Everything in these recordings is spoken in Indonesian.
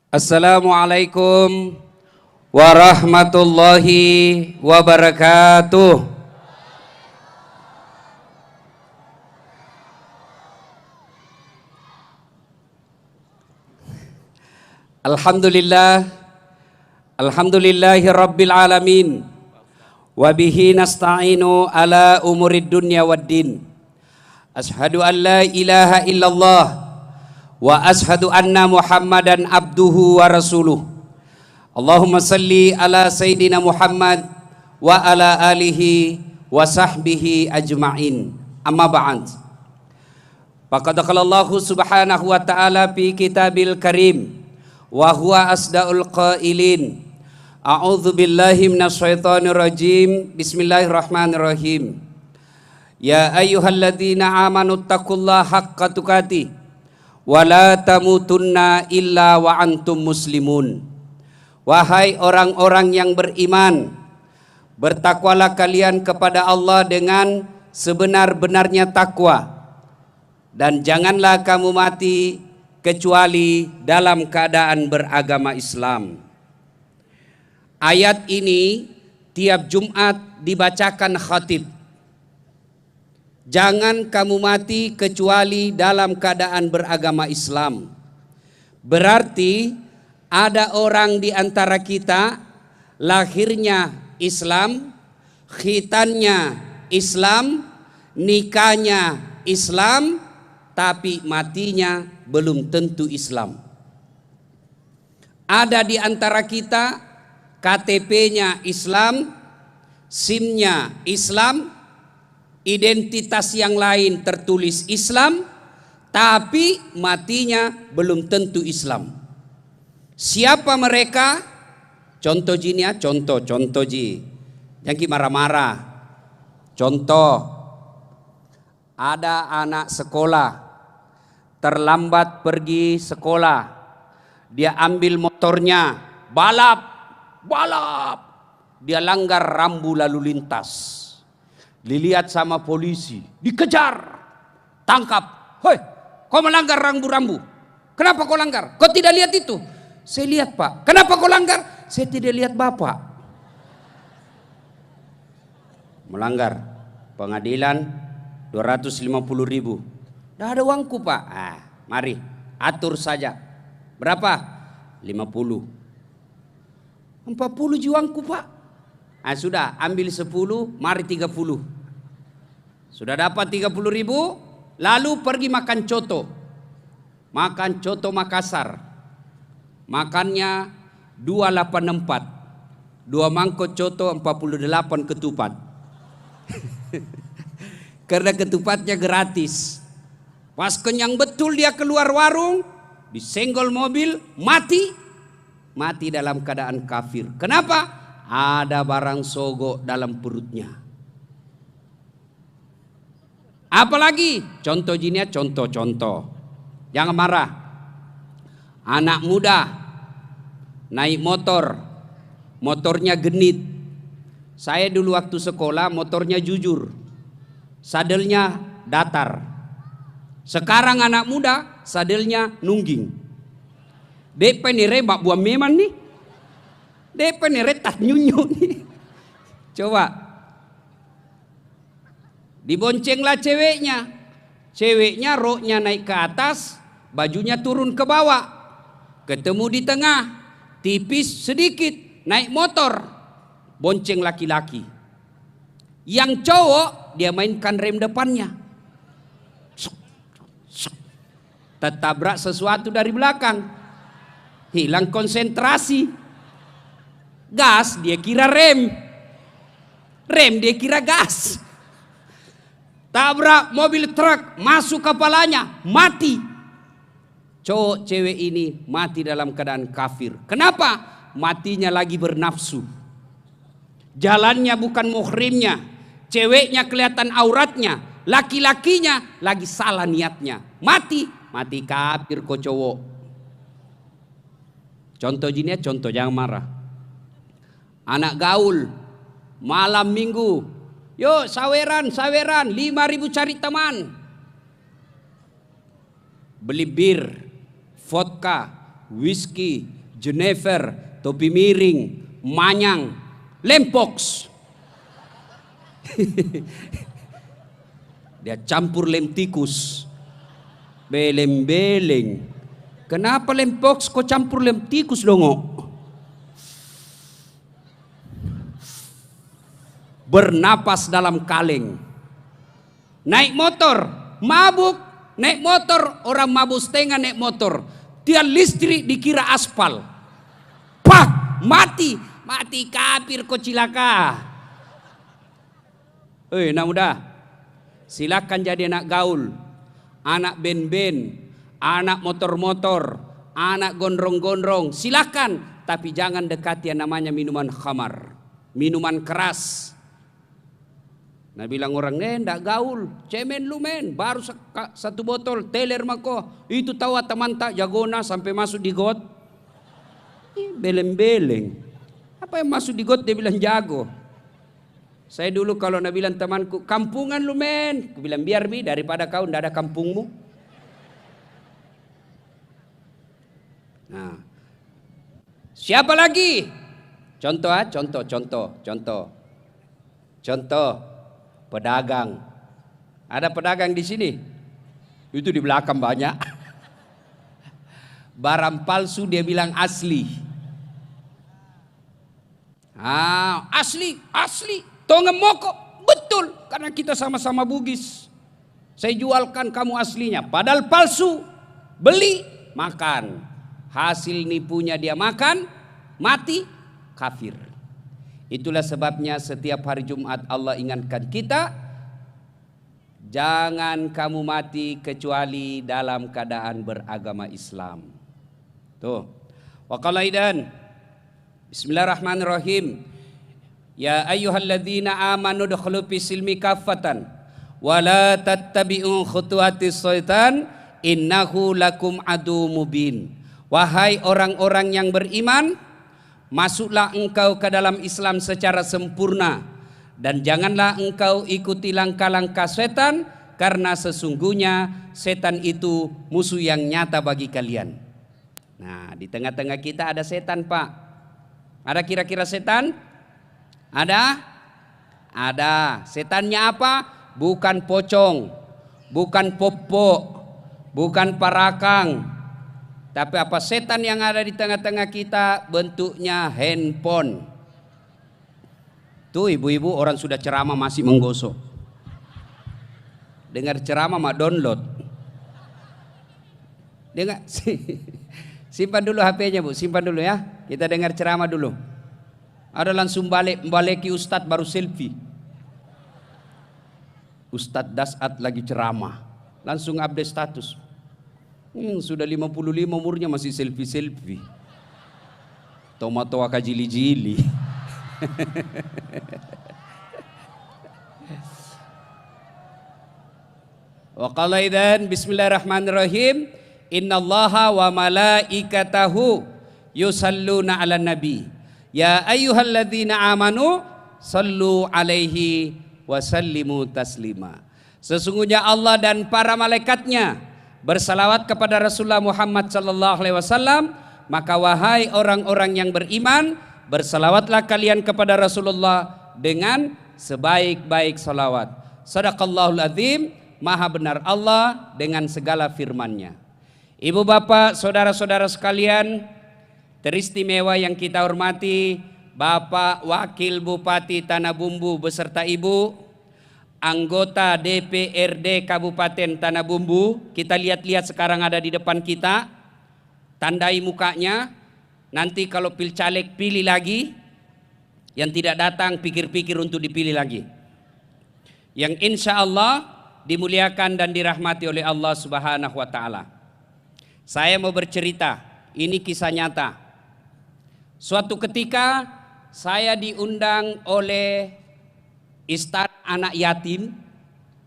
Assalamualaikum warahmatullahi wabarakatuh. Alhamdulillahi rabbil alamin. Wabihi nasta'inu ala umurid dunya waddin. Ashhadu an la ilaha illallah wa ashhadu anna Muhammadan abduhu wa rasuluh. Allahumma salli ala Sayyidina Muhammad wa ala alihi wa sahbihi ajma'in. Amma ba'd. Faqad qala Allah subhanahu wa ta'ala fi kitabil karim wa huwa asdaqul qailin. A'udzu billahi minasyaitonir rajim. Bismillahirrahmanirrahim. Ya ayyuhalladzina amanu taqullaha haqqa tuqatih wala tamutunna illa wa antum muslimun. Wahai orang-orang yang beriman, bertakwalah kalian kepada Allah dengan sebenar-benarnya takwa, dan janganlah kamu mati kecuali dalam keadaan beragama Islam. Ayat ini tiap Jumat dibacakan khatib. Jangan kamu mati kecuali dalam keadaan beragama Islam. Berarti ada orang di antara kita lahirnya Islam, khitannya Islam, nikahnya Islam, tapi matinya belum tentu Islam. Ada di antara kita KTP-nya Islam, SIM-nya Islam, identitas yang lain tertulis Islam, tapi matinya belum tentu Islam. Siapa mereka? Contoh jini ya, contoh ji. Jangan marah-marah. Contoh, ada anak sekolah terlambat pergi sekolah. Dia ambil motornya, balap. Dia langgar rambu lalu lintas. Dilihat sama polisi, dikejar, tangkap. Hoi, kau melanggar rambu-rambu. Kenapa kau langgar? Kau tidak lihat itu? Saya lihat, Pak. Kenapa kau langgar? Saya tidak lihat Bapak. Melanggar. Pengadilan 250.000. Tidak ada uangku, Pak. Mari atur saja. Berapa? 50. 40 juangku, Pak. Sudah, ambil 10, mari 30. Sudah dapat 30.000, lalu pergi makan coto. Makan coto Makassar. Makannya 284. 2 mangkok coto, 48 ketupat. Karena ketupatnya gratis. Pas kenyang betul dia keluar warung, disenggol mobil, mati. Mati dalam keadaan kafir. Kenapa? Ada barang sogok dalam perutnya. Apalagi? Contoh jinia, contoh. Jangan marah. Anak muda naik motor, motornya genit. Saya dulu waktu sekolah motornya jujur, sadelnya datar. Sekarang anak muda sadelnya nungging. DP nih rebak buah meman nih. DP nih retas nyunyu nih. Coba. Diboncenglah ceweknya. Ceweknya roknya naik ke atas, bajunya turun ke bawah. Ketemu di tengah, tipis sedikit, naik motor. Bonceng laki-laki. Yang cowok dia mainkan rem depannya. Tertabrak sesuatu dari belakang. Hilang konsentrasi. Gas dia kira rem. Rem dia kira gas. Tabrak mobil truk, masuk kepalanya, mati. Cowok cewek ini mati dalam keadaan kafir. Kenapa? Matinya lagi bernafsu. Jalannya bukan muhrimnya. Ceweknya kelihatan auratnya. Laki-lakinya lagi salah niatnya. Mati kafir kok cowok. Contoh gini ya, contoh, jangan marah. Anak gaul malam minggu, yuk saweran 5.000 cari teman. Beli bir, vodka, whisky, Jenever, topi miring, manyang, lempoks. Dia campur lem tikus, beleng-beleng. Kenapa lempoks kok campur lem tikus dong? Bernapas dalam kaleng. Naik motor, mabuk, naik motor, orang mabuk setengah naik motor. Tiang listrik dikira aspal. Pak, mati kafir kok cilaka. Nah udah, silakan jadi anak gaul, anak ben-ben, anak motor-motor, anak gondrong-gondrong, silakan. Tapi jangan dekati yang namanya minuman khamar, minuman keras. Nah bilang orang, ndak gaul, cemen lu men, baru satu botol, teler mako. Itu tahu teman tak jagona sampai masuk di got. Beleng-beleng. Apa yang masuk di got dia bilang jago. Saya dulu kalau nak bilang temanku, kampungan lu men. Aku bilang biar mi, daripada kau ndak ada kampungmu. Nah, siapa lagi? Contoh. Pedagang. Ada pedagang di sini? Itu di belakang banyak. Barang palsu dia bilang asli. Asli. Tongem moko. Betul, karena kita sama-sama Bugis. Saya jualkan kamu aslinya, padahal palsu. Beli, makan. Hasil nipunya dia makan, mati, kafir. Itulah sebabnya setiap hari Jumat Allah ingatkan kita, jangan kamu mati kecuali dalam keadaan beragama Islam. Tuh. Wa qala aidan, Bismillahirrahmanirrahim. Ya ayyuhalladzina amanu dukhulu fis silmi kaffatan wa la tattabi'u khutuwatis syaitan innahu lakum adu mubin. Wahai orang-orang yang beriman, masuklah engkau ke dalam Islam secara sempurna dan janganlah engkau ikuti langkah-langkah setan, karena sesungguhnya setan itu musuh yang nyata bagi kalian. Nah, di tengah-tengah kita ada setan, Pak. Ada kira-kira setan? Ada. Setannya apa? Bukan pocong, bukan popok, bukan parakang. Tapi apa setan yang ada di tengah-tengah kita? Bentuknya handphone. Tuh ibu-ibu orang sudah ceramah masih menggosok. Dengar ceramah mah download. Dengar, simpan dulu HP-nya Bu, simpan dulu ya. Kita dengar ceramah dulu. Ada langsung baleki Ustadz baru selfie. Ustadz Dasat lagi ceramah, langsung update status. Sudah 55 umurnya masih selfie-selfie. Tomat-tomat jili-jili. Wa qala idzan bismillahirrahmanirrahim. Innallaha wa malaikatahu yusalluna 'alan nabi. Ya ayyuhalladzina amanu sallu alaihi wa sallimu taslima. Sesungguhnya Allah dan para malaikatnya bersalawat kepada Rasulullah Muhammad sallallahu alaihi wasallam, maka wahai orang-orang yang beriman, bersalawatlah kalian kepada Rasulullah dengan sebaik-baik salawat. Shadaqallahul azim, maha benar Allah dengan segala firman-Nya. Ibu bapak, saudara-saudara sekalian teristimewa yang kita hormati, Bapak Wakil Bupati Tanah Bumbu beserta Ibu, anggota DPRD Kabupaten Tanah Bumbu, kita lihat-lihat sekarang ada di depan kita, tandai mukanya. Nanti kalau pilcaleg pilih lagi, yang tidak datang pikir-pikir untuk dipilih lagi. Yang insya Allah dimuliakan dan dirahmati oleh Allah Subhanahu wa Ta'ala. Saya mau bercerita, ini kisah nyata. Suatu ketika saya diundang oleh Istana Anak Yatim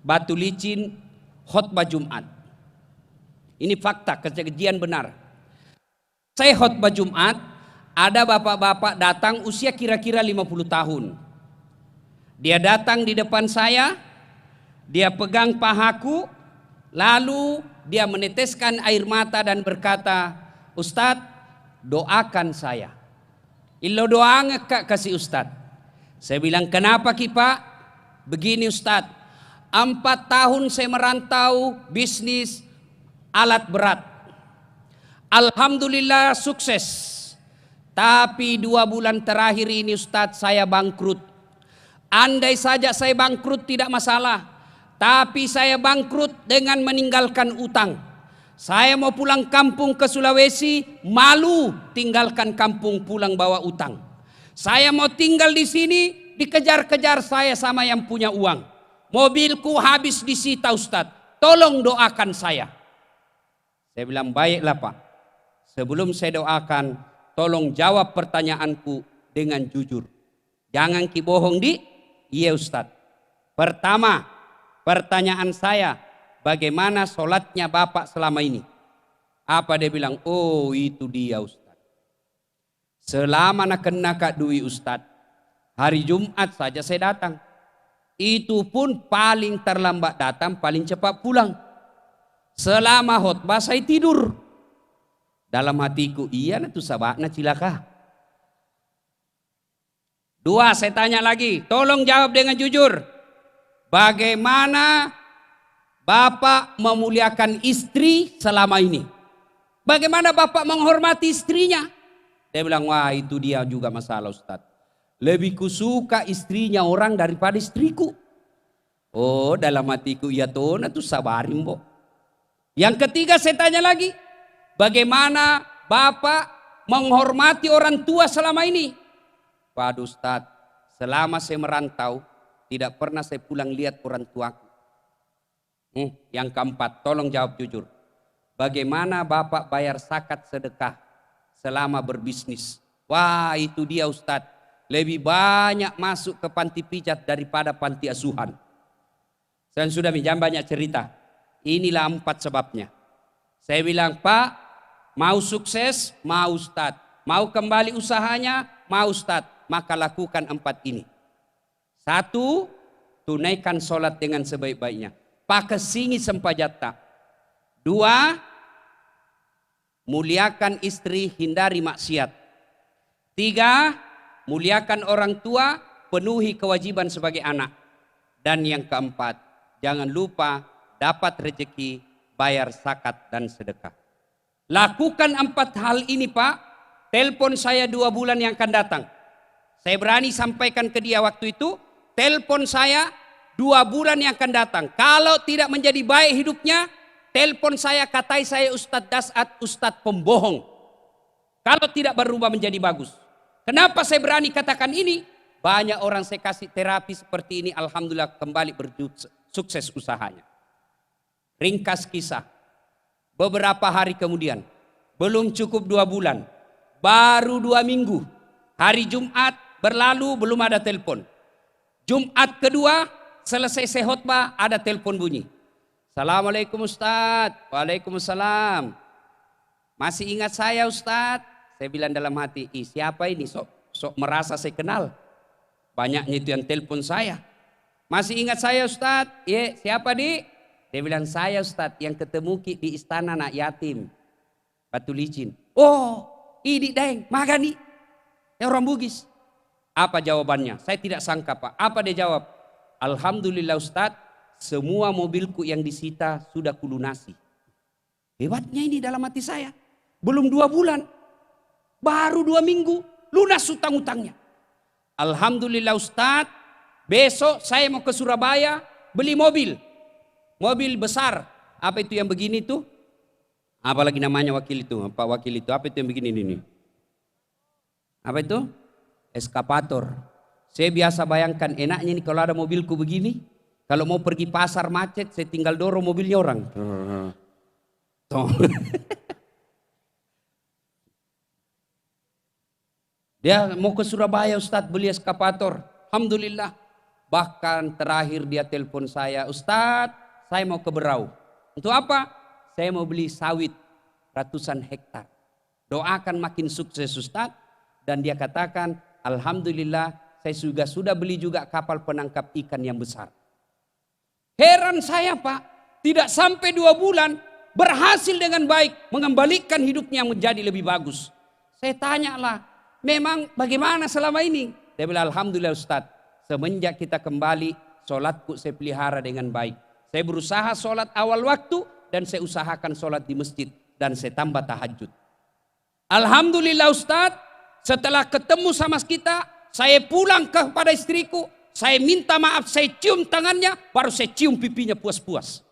Batu Licin khotbah Jumat. Ini fakta, kejadian benar. Saya khotbah Jumat, ada bapak-bapak datang usia kira-kira 50 tahun. Dia datang di depan saya, dia pegang pahaku, lalu dia meneteskan air mata dan berkata, Ustadz, doakan saya. Ilo doang kak kasih Ustad. Saya bilang, kenapa Ki Pak? Begini Ustad, 4 tahun saya merantau bisnis alat berat. Alhamdulillah sukses. Tapi 2 bulan terakhir ini Ustadz saya bangkrut. Andai saja saya bangkrut tidak masalah. Tapi saya bangkrut dengan meninggalkan utang. Saya mau pulang kampung ke Sulawesi, malu tinggalkan kampung pulang bawa utang. Saya mau tinggal di sini, dikejar-kejar saya sama yang punya uang. Mobilku habis disita Ustadz, tolong doakan saya. Saya bilang, baiklah Pak. Sebelum saya doakan, tolong jawab pertanyaanku dengan jujur. Jangan ki bohong di. Iya Ustadz. Pertama, pertanyaan saya, bagaimana sholatnya Bapak selama ini? Apa dia bilang? Oh itu dia Ustadz. Selama nak kena kak duit Ustadz, hari Jumat saja saya datang. Itu pun paling terlambat datang, paling cepat pulang. Selama khutbah saya tidur. Dalam hatiku, iya itu sabakna cilaka. 2, saya tanya lagi, tolong jawab dengan jujur. Bagaimana Bapak memuliakan istri selama ini? Bagaimana Bapak menghormati istrinya? Dia bilang, wah itu dia juga masalah Ustadz. Lebih kusuka istrinya orang daripada istriku. Oh dalam hatiku, iya tuh itu sabarin bo. Yang ketiga saya tanya lagi, bagaimana Bapak menghormati orang tua selama ini? Waduh Ustadz, selama saya merantau, tidak pernah saya pulang lihat orang tuaku. Yang keempat, tolong jawab jujur. Bagaimana Bapak bayar zakat sedekah selama berbisnis? Wah itu dia Ustadz, lebih banyak masuk ke panti pijat daripada panti asuhan. Saya sudah jangan banyak cerita. Inilah 4 sebabnya. Saya bilang, Pak, mau sukses, mau Ustadz. Mau kembali usahanya, mau Ustadz. Maka lakukan 4 ini. 1, tunaikan sholat dengan sebaik-baiknya. Pakai singi sempajata. 2, muliakan istri, hindari maksiat. 3, muliakan orang tua, penuhi kewajiban sebagai anak. Dan yang keempat, jangan lupa dapat rezeki, bayar zakat dan sedekah. Lakukan 4 hal ini Pak. Telepon saya 2 bulan yang akan datang. Saya berani sampaikan ke dia waktu itu. Telepon saya 2 bulan yang akan datang. Kalau tidak menjadi baik hidupnya, telepon saya, katai saya Ustadz Dasat, Ustadz pembohong. Kalau tidak berubah menjadi bagus. Kenapa saya berani katakan ini? Banyak orang saya kasih terapi seperti ini, alhamdulillah kembali sukses usahanya. Ringkas kisah. Beberapa hari kemudian, belum cukup 2 bulan, baru 2 minggu, hari Jumat berlalu belum ada telepon. Jumat kedua selesai saya khutbah ada telepon bunyi. Assalamualaikum Ustadz. Waalaikumsalam. Masih ingat saya Ustadz? Saya bilang dalam hati, siapa ini? Sok merasa saya kenal. Banyaknya itu yang telepon saya. Masih ingat saya Ustadz? Iya, siapa di? Dia bilang, saya Ustadz yang ketemu di istana anak yatim. Batu Licin. Oh, ini deng, magani. Ya orang Bugis. Apa jawabannya? Saya tidak sangka Pak. Apa dia jawab? Alhamdulillah Ustadz, semua mobilku yang disita sudah kulunasi. Hebatnya ini dalam hati saya. Belum 2 bulan. Baru 2 minggu. Lunas utang-utangnya. Alhamdulillah Ustadz, besok saya mau ke Surabaya beli mobil. Mobil besar. Apa itu yang begini tuh? Apa lagi namanya wakil itu? Pak wakil itu. Apa itu yang begini ini? Apa itu? Eskapator. Saya biasa bayangkan enaknya nih kalau ada mobilku begini. Kalau mau pergi pasar macet, saya tinggal dorong mobilnya orang. Dia mau ke Surabaya Ustadz beli eskapator. Alhamdulillah. Bahkan terakhir dia telepon saya, Ustadz saya mau ke Berau. Untuk apa? Saya mau beli sawit ratusan hektar. Doakan makin sukses Ustadz. Dan dia katakan, alhamdulillah saya sudah beli juga kapal penangkap ikan yang besar. Heran saya Pak, tidak sampai 2 bulan berhasil dengan baik mengembalikan hidupnya menjadi lebih bagus. Saya tanyalah, memang bagaimana selama ini? Dia bilang, alhamdulillah Ustaz, semenjak kita kembali, sholatku saya pelihara dengan baik. Saya berusaha sholat awal waktu dan saya usahakan sholat di masjid dan saya tambah tahajud. Alhamdulillah Ustaz, setelah ketemu sama kita, saya pulang kepada istriku, saya minta maaf, saya cium tangannya, baru saya cium pipinya puas-puas.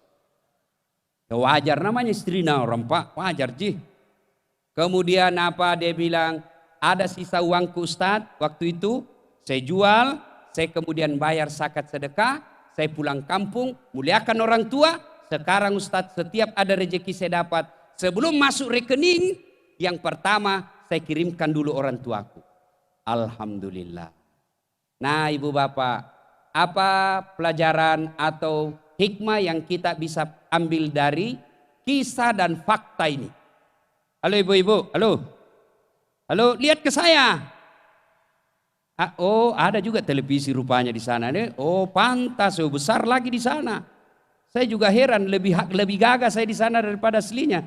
Ya wajar namanya istri orang Pak, wajar Ji. Kemudian apa dia bilang, ada sisa uangku Ustaz, waktu itu saya jual, saya kemudian bayar zakat sedekah, saya pulang kampung, muliakan orang tua. Sekarang Ustaz, setiap ada rezeki saya dapat, sebelum masuk rekening, yang pertama saya kirimkan dulu orang tuaku. Alhamdulillah. Nah ibu bapak, apa pelajaran atau hikmah yang kita bisa ambil dari kisah dan fakta ini? Halo ibu-ibu, halo. Halo, lihat ke saya. Oh, ada juga televisi rupanya di sana. Oh, pantas, oh, besar lagi di sana. Saya juga heran, lebih gagah saya di sana daripada aslinya.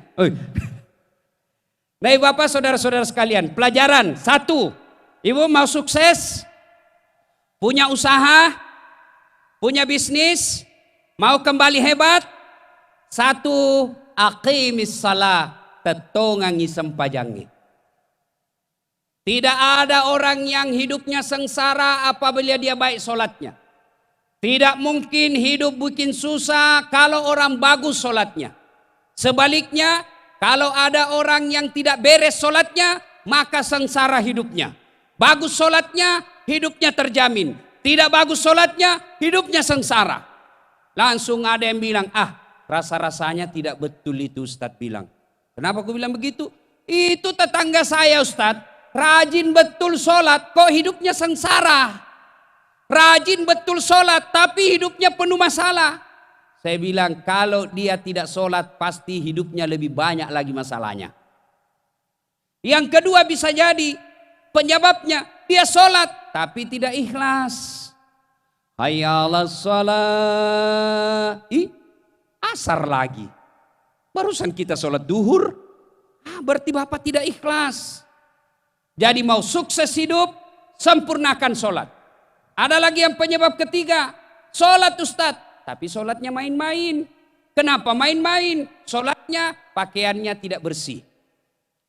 Nah, bapak, saudara-saudara sekalian, pelajaran 1, ibu mau sukses, punya usaha, punya bisnis, mau kembali hebat. 1, aqimis salah, tetongangi sempajangi. Tidak ada orang yang hidupnya sengsara apabila dia baik sholatnya. Tidak mungkin hidup bikin susah kalau orang bagus sholatnya. Sebaliknya, kalau ada orang yang tidak beres sholatnya, maka sengsara hidupnya. Bagus sholatnya, hidupnya terjamin. Tidak bagus sholatnya, hidupnya sengsara. Langsung ada yang bilang, rasa-rasanya tidak betul itu Ustadz bilang. Kenapa aku bilang begitu? Itu tetangga saya Ustadz. Rajin betul sholat, kok hidupnya sengsara. Rajin betul sholat, tapi hidupnya penuh masalah. Saya bilang, kalau dia tidak sholat, pasti hidupnya lebih banyak lagi masalahnya. Yang kedua bisa jadi, penyebabnya, dia sholat, tapi tidak ikhlas. Hayya 'alas shalah. Asar lagi. Barusan kita sholat duhur, berarti bapak tidak ikhlas. Jadi mau sukses hidup, sempurnakan sholat. Ada lagi yang penyebab ketiga, sholat Ustadz, tapi sholatnya main-main. Kenapa main-main? Sholatnya pakaiannya tidak bersih.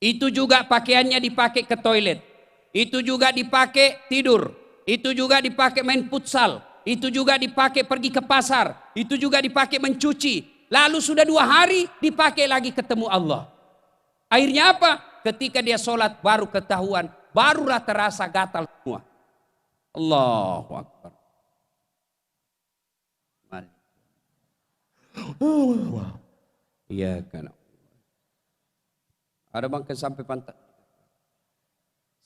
Itu juga pakaiannya dipakai ke toilet. Itu juga dipakai tidur. Itu juga dipakai main futsal. Itu juga dipakai pergi ke pasar. Itu juga dipakai mencuci. Lalu sudah 2 hari dipakai lagi ketemu Allah. Akhirnya apa? Ketika dia sholat baru ketahuan, barulah terasa gatal semua. Allahu Akbar. Mari. Iya kan. Ada bangkai sampai pantat.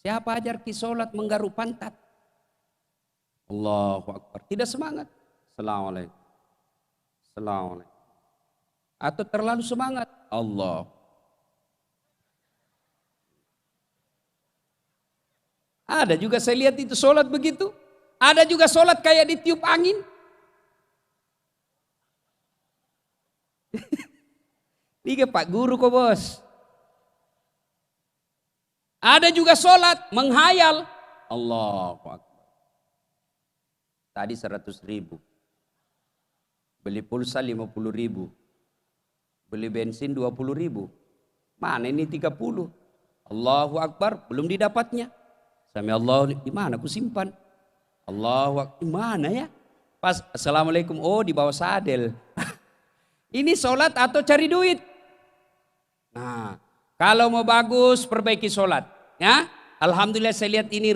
Siapa ajar ki sholat menggaruk pantat? Allahu Akbar. Tidak semangat. Assalamualaikum. Assalamualaikum. Atau terlalu semangat. Allah. Ada juga saya lihat itu sholat begitu. Ada juga sholat kayak ditiup angin. Ini Pak Guru kok bos. Ada juga sholat menghayal. Allahu Akbar. Tadi 100.000. Beli pulsa 50.000. Beli bensin 20.000. Mana ini 30? Allahu Akbar, belum didapatnya. Sami Allah, di mana aku simpan? Allahu Akbar, di mana ya? Pas assalamualaikum, oh di bawah sadel. Ini sholat atau cari duit? Nah, kalau mau bagus perbaiki sholat, ya. Alhamdulillah saya lihat ini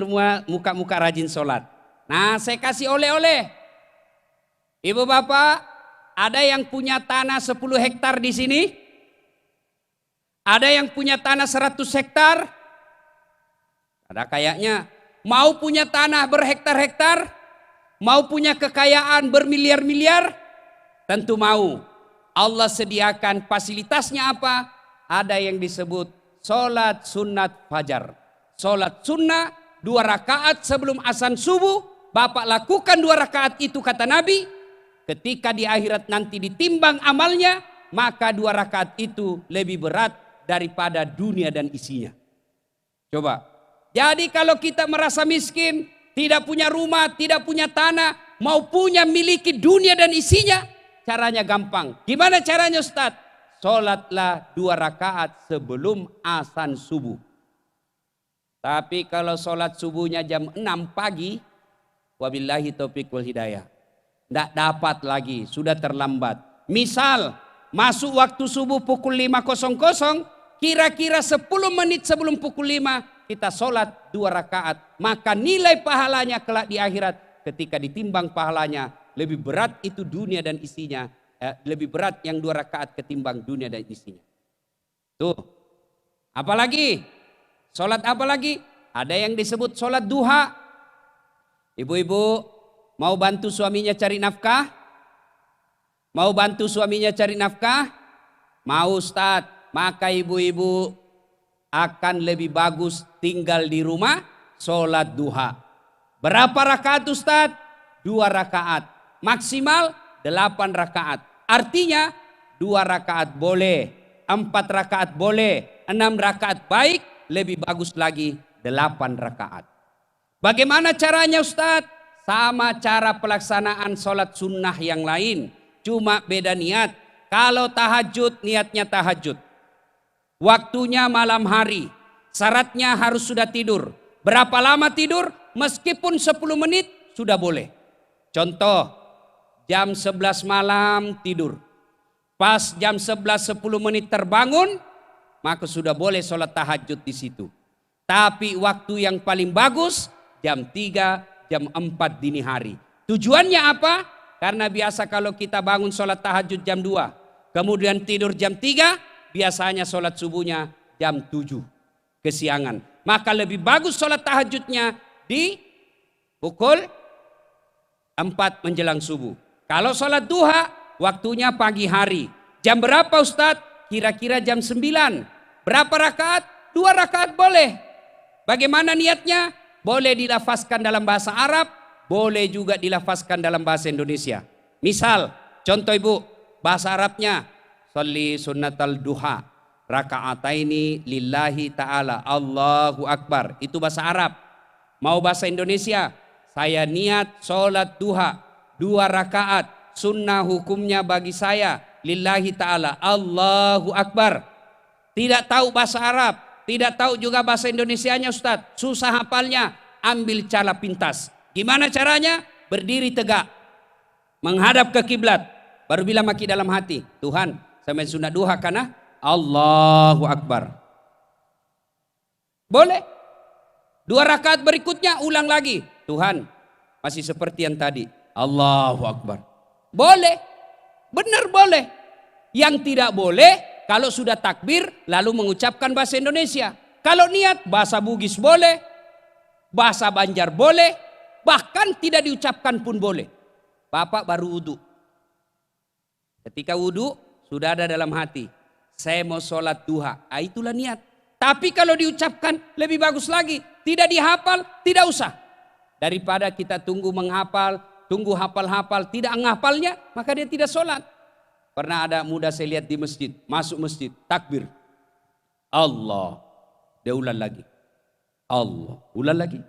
muka-muka rajin sholat. Nah, saya kasih oleh-oleh. Ibu bapak, ada yang punya tanah 10 hektar di sini? Ada yang punya tanah 100 hektar? Ada kayaknya. Mau punya tanah berhektar-hektar? Mau punya kekayaan bermiliar-miliar? Tentu mau. Allah sediakan fasilitasnya apa? Ada yang disebut sholat sunat fajar. Sholat sunnah 2 rakaat sebelum azan subuh. Bapak lakukan 2 rakaat itu kata Nabi. Ketika di akhirat nanti ditimbang amalnya, maka 2 rakaat itu lebih berat daripada dunia dan isinya. Coba. Jadi kalau kita merasa miskin, tidak punya rumah, tidak punya tanah, mau punya miliki dunia dan isinya, caranya gampang. Gimana caranya Ustaz? Sholatlah 2 rakaat sebelum azan subuh. Tapi kalau sholat subuhnya jam 6 pagi, wabillahi taufiq wal hidayah. Tidak dapat lagi, sudah terlambat. Misal, masuk waktu subuh pukul 5.00, kira-kira 10 menit sebelum pukul 5, kita sholat 2 rakaat. Maka nilai pahalanya kelak di akhirat, ketika ditimbang pahalanya, lebih berat itu dunia dan isinya. Lebih berat yang 2 rakaat ketimbang dunia dan isinya. Tuh. Apalagi? Sholat apa lagi? Ada yang disebut sholat duha. Ibu-ibu mau bantu suaminya cari nafkah? Mau bantu suaminya cari nafkah? Mau Ustaz? Maka ibu-ibu akan lebih bagus tinggal di rumah sholat duha. Berapa rakaat Ustaz? 2 rakaat. Maksimal 8 rakaat. Artinya 2 rakaat boleh, 4 rakaat boleh, 6 rakaat baik, lebih bagus lagi 8 rakaat. Bagaimana caranya Ustaz? Sama cara pelaksanaan sholat sunnah yang lain. Cuma beda niat. Kalau tahajud, niatnya tahajud. Waktunya malam hari. Syaratnya harus sudah tidur. Berapa lama tidur? Meskipun 10 menit sudah boleh. Contoh, jam 11 malam tidur. Pas jam 11 10 menit terbangun, maka sudah boleh sholat tahajud di situ. Tapi waktu yang paling bagus jam 3, jam 4 dini hari. Tujuannya apa? Karena biasa kalau kita bangun sholat tahajud jam 2, kemudian tidur jam 3, biasanya sholat subuhnya jam 7 kesiangan. Maka lebih bagus sholat tahajudnya di pukul 4 menjelang subuh. Kalau sholat duha, waktunya pagi hari. Jam berapa Ustadz? Kira-kira jam 9. Berapa rakaat? 2 rakaat boleh. Bagaimana niatnya? Boleh dilafazkan dalam bahasa Arab, boleh juga dilafazkan dalam bahasa Indonesia. Misal, contoh ibu, bahasa Arabnya, sholli sunnatal duha, raka'ataini lillahi ta'ala, Allahu Akbar. Itu bahasa Arab. Mau bahasa Indonesia, saya niat sholat duha, 2 rakaat, sunnah hukumnya bagi saya, lillahi ta'ala, Allahu Akbar. Tidak tahu bahasa Arab, tidak tahu juga bahasa Indonesianya Ustaz, susah hafalnya, ambil cara pintas. Gimana caranya? Berdiri tegak, menghadap ke kiblat, baru bilang maki dalam hati, Tuhan, saya sunnah duha karena Allahu Akbar. Boleh. 2 rakaat berikutnya ulang lagi, Tuhan, masih seperti yang tadi, Allahu Akbar. Boleh, benar boleh. Yang tidak boleh kalau sudah takbir lalu mengucapkan bahasa Indonesia. Kalau niat bahasa Bugis boleh, bahasa Banjar boleh, bahkan tidak diucapkan pun boleh. Bapak baru wudhu. Ketika wudhu sudah ada dalam hati, saya mau sholat duha. Itulah niat. Tapi kalau diucapkan lebih bagus lagi. Tidak dihafal, tidak usah. Daripada kita tunggu menghafal, tunggu hafal-hafal, tidak menghafalnya, maka dia tidak sholat. Pernah ada muda saya lihat di masjid, masuk masjid, takbir. Allah. Dia ulang lagi. Allah. Ulang lagi.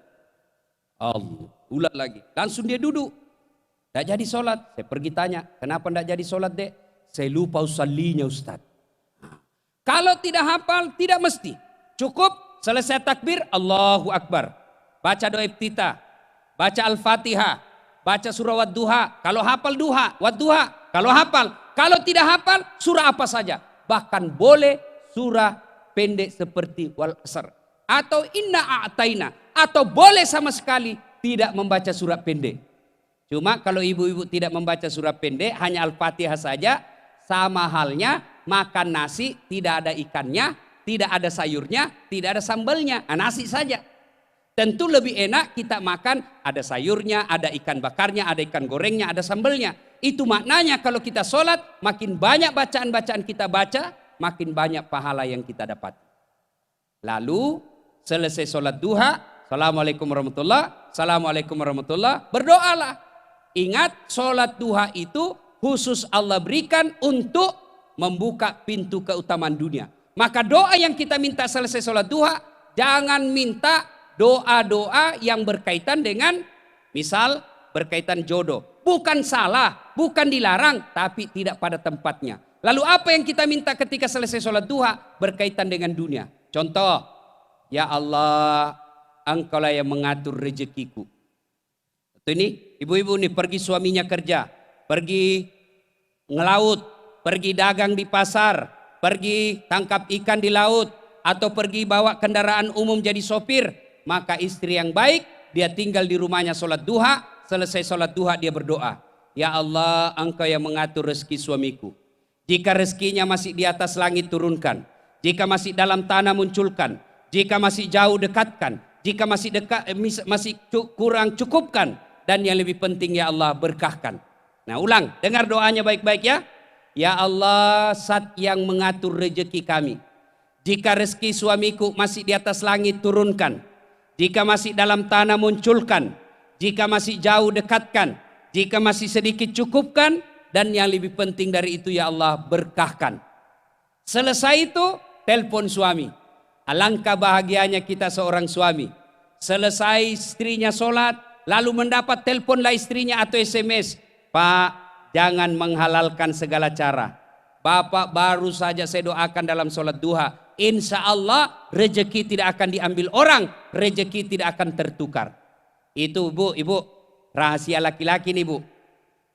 Allah. Ulang lagi. Langsung dia duduk. Tidak jadi sholat. Saya pergi tanya, kenapa tidak jadi sholat dek? Saya lupa usallinya Ustaz. Kalau tidak hafal, tidak mesti. Cukup selesai takbir, Allahu Akbar. Baca doa iftitah, baca Al-Fatihah, baca surah Wad-Duha. Kalau hafal duha, Wad-Duha. Kalau hafal, kalau tidak hafal, surah apa saja. Bahkan boleh surah pendek seperti Wal-Asr. Atau Inna A'taina. Atau boleh sama sekali tidak membaca surah pendek. Cuma kalau ibu-ibu tidak membaca surah pendek, hanya Al-Fatihah saja, sama halnya makan nasi tidak ada ikannya, tidak ada sayurnya, tidak ada sambalnya, nasi saja. Tentu lebih enak kita makan ada sayurnya, ada ikan bakarnya, ada ikan gorengnya, ada sambalnya. Itu maknanya kalau kita sholat, makin banyak bacaan-bacaan kita baca, makin banyak pahala yang kita dapat. Lalu selesai sholat duha, Assalamualaikum warahmatullah, Assalamualaikum warahmatullah, berdoalah. Ingat sholat duha itu khusus Allah berikan untuk membuka pintu keutamaan dunia. Maka doa yang kita minta selesai sholat duha, jangan minta doa-doa yang berkaitan dengan misal berkaitan jodoh. Bukan salah, bukan dilarang, tapi tidak pada tempatnya. Lalu apa yang kita minta ketika selesai sholat duha? Berkaitan dengan dunia. Contoh, ya Allah, Engkaulah yang mengatur rezekiku. Itu ini, ibu-ibu nih pergi suaminya kerja, pergi ngelaut, pergi dagang di pasar, pergi tangkap ikan di laut, atau pergi bawa kendaraan umum jadi sopir. Maka istri yang baik, dia tinggal di rumahnya sholat duha, selesai sholat duha dia berdoa. Ya Allah, Engkau yang mengatur rezeki suamiku. Jika rezekinya masih di atas langit turunkan. Jika masih dalam tanah munculkan. Jika masih jauh dekatkan. Jika masih dekat masih kurang cukupkan. Dan yang lebih penting ya Allah berkahkan. Nah ulang, dengar doanya baik-baik ya. Ya Allah, Zat yang mengatur rezeki kami. Jika rezeki suamiku masih di atas langit turunkan. Jika masih dalam tanah munculkan. Jika masih jauh dekatkan. Jika masih sedikit cukupkan. Dan yang lebih penting dari itu ya Allah berkahkan. Selesai itu telepon suami. Alangkah bahagianya kita seorang suami. Selesai istrinya sholat. Lalu mendapat teleponlah istrinya atau SMS. Pak, jangan menghalalkan segala cara. Bapak baru saja saya doakan dalam sholat duha. Insya Allah rezeki tidak akan diambil orang. Rezeki tidak akan tertukar. Itu bu, ibu. Rahasia laki-laki nih bu.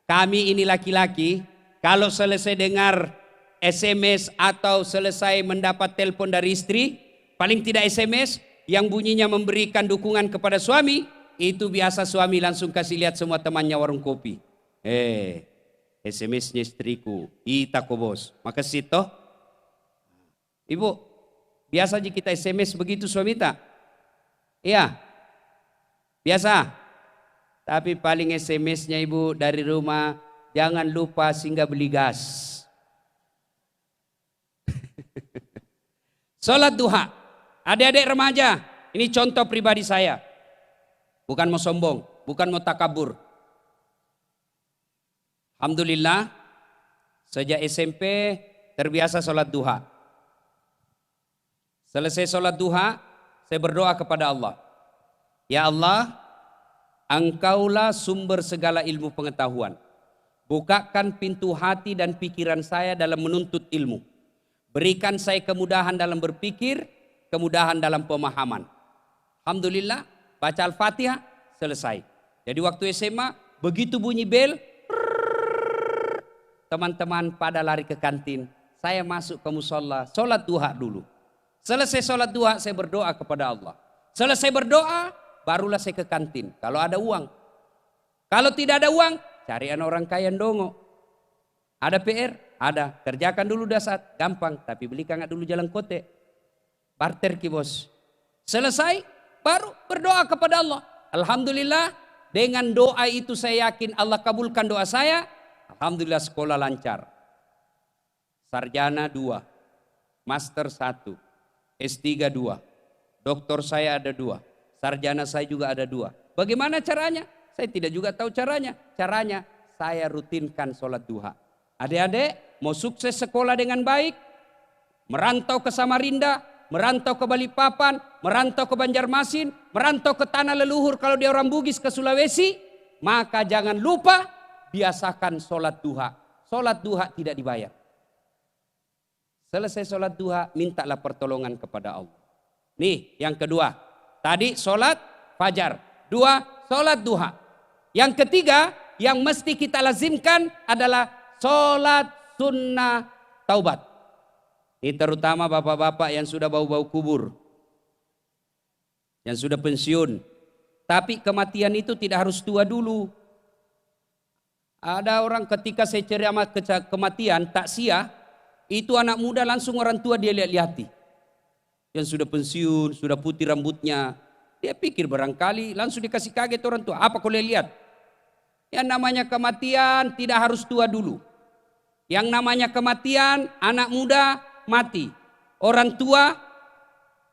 Kami ini laki-laki, kalau selesai dengar SMS atau selesai mendapat telepon dari istri, paling tidak SMS yang bunyinya memberikan dukungan kepada suami, itu biasa suami langsung kasih lihat semua temannya warung kopi. SMS-nya istriku, Itako bos, makasih toh. Ibu, biasa aja kita SMS begitu suami tak? Iya, biasa. Tapi paling SMS-nya ibu dari rumah, jangan lupa singgah beli gas. Sholat duha. Adik-adik remaja, ini contoh pribadi saya. Bukan mau sombong, bukan mau takabur. Alhamdulillah, sejak SMP terbiasa sholat duha. Selesai sholat duha, saya berdoa kepada Allah. Ya Allah, Engkaulah sumber segala ilmu pengetahuan. Bukakan pintu hati dan pikiran saya dalam menuntut ilmu. Berikan saya kemudahan dalam berpikir, kemudahan dalam pemahaman. Alhamdulillah, baca Al-Fatihah, selesai. Jadi waktu SMA, begitu bunyi bel, teman-teman pada lari ke kantin. Saya masuk ke musola, sholat duha dulu. Selesai sholat duha, saya berdoa kepada Allah. Selesai berdoa, barulah saya ke kantin. Kalau ada uang. Kalau tidak ada uang, carian orang kaya dongo. Ada PR? Ada. Kerjakan dulu dasar. Gampang. Tapi belikan dulu jalan kote. Barter ki bos. Selesai, baru berdoa kepada Allah. Alhamdulillah, dengan doa itu saya yakin Allah kabulkan doa saya. Alhamdulillah sekolah lancar. Sarjana 2. Master 1. S3 2. Doktor saya ada 2. Sarjana saya juga ada 2. Bagaimana caranya? Saya tidak juga tahu caranya. Caranya saya rutinkan sholat duha. Adik-adik mau sukses sekolah dengan baik, merantau ke Samarinda, merantau ke Balikpapan, merantau ke Banjarmasin, merantau ke tanah leluhur kalau dia orang Bugis ke Sulawesi, maka jangan lupa biasakan sholat duha. Sholat duha tidak dibayar. Selesai sholat duha, mintalah pertolongan kepada Allah. Nih yang kedua. Tadi sholat fajar. 2, sholat duha. Yang ketiga yang mesti kita lazimkan adalah sholat sunnah taubat. Ini terutama bapak-bapak yang sudah bau-bau kubur. Yang sudah pensiun. Tapi kematian itu tidak harus tua dulu. Ada orang ketika saya ceramah kematian, takziah, itu anak muda langsung orang tua dia lihat-lihati. Yang sudah pensiun, sudah putih rambutnya. Dia pikir barangkali langsung dikasih kaget orang tua. Apa kau lihat? Yang namanya kematian tidak harus tua dulu. Yang namanya kematian anak muda mati. Orang tua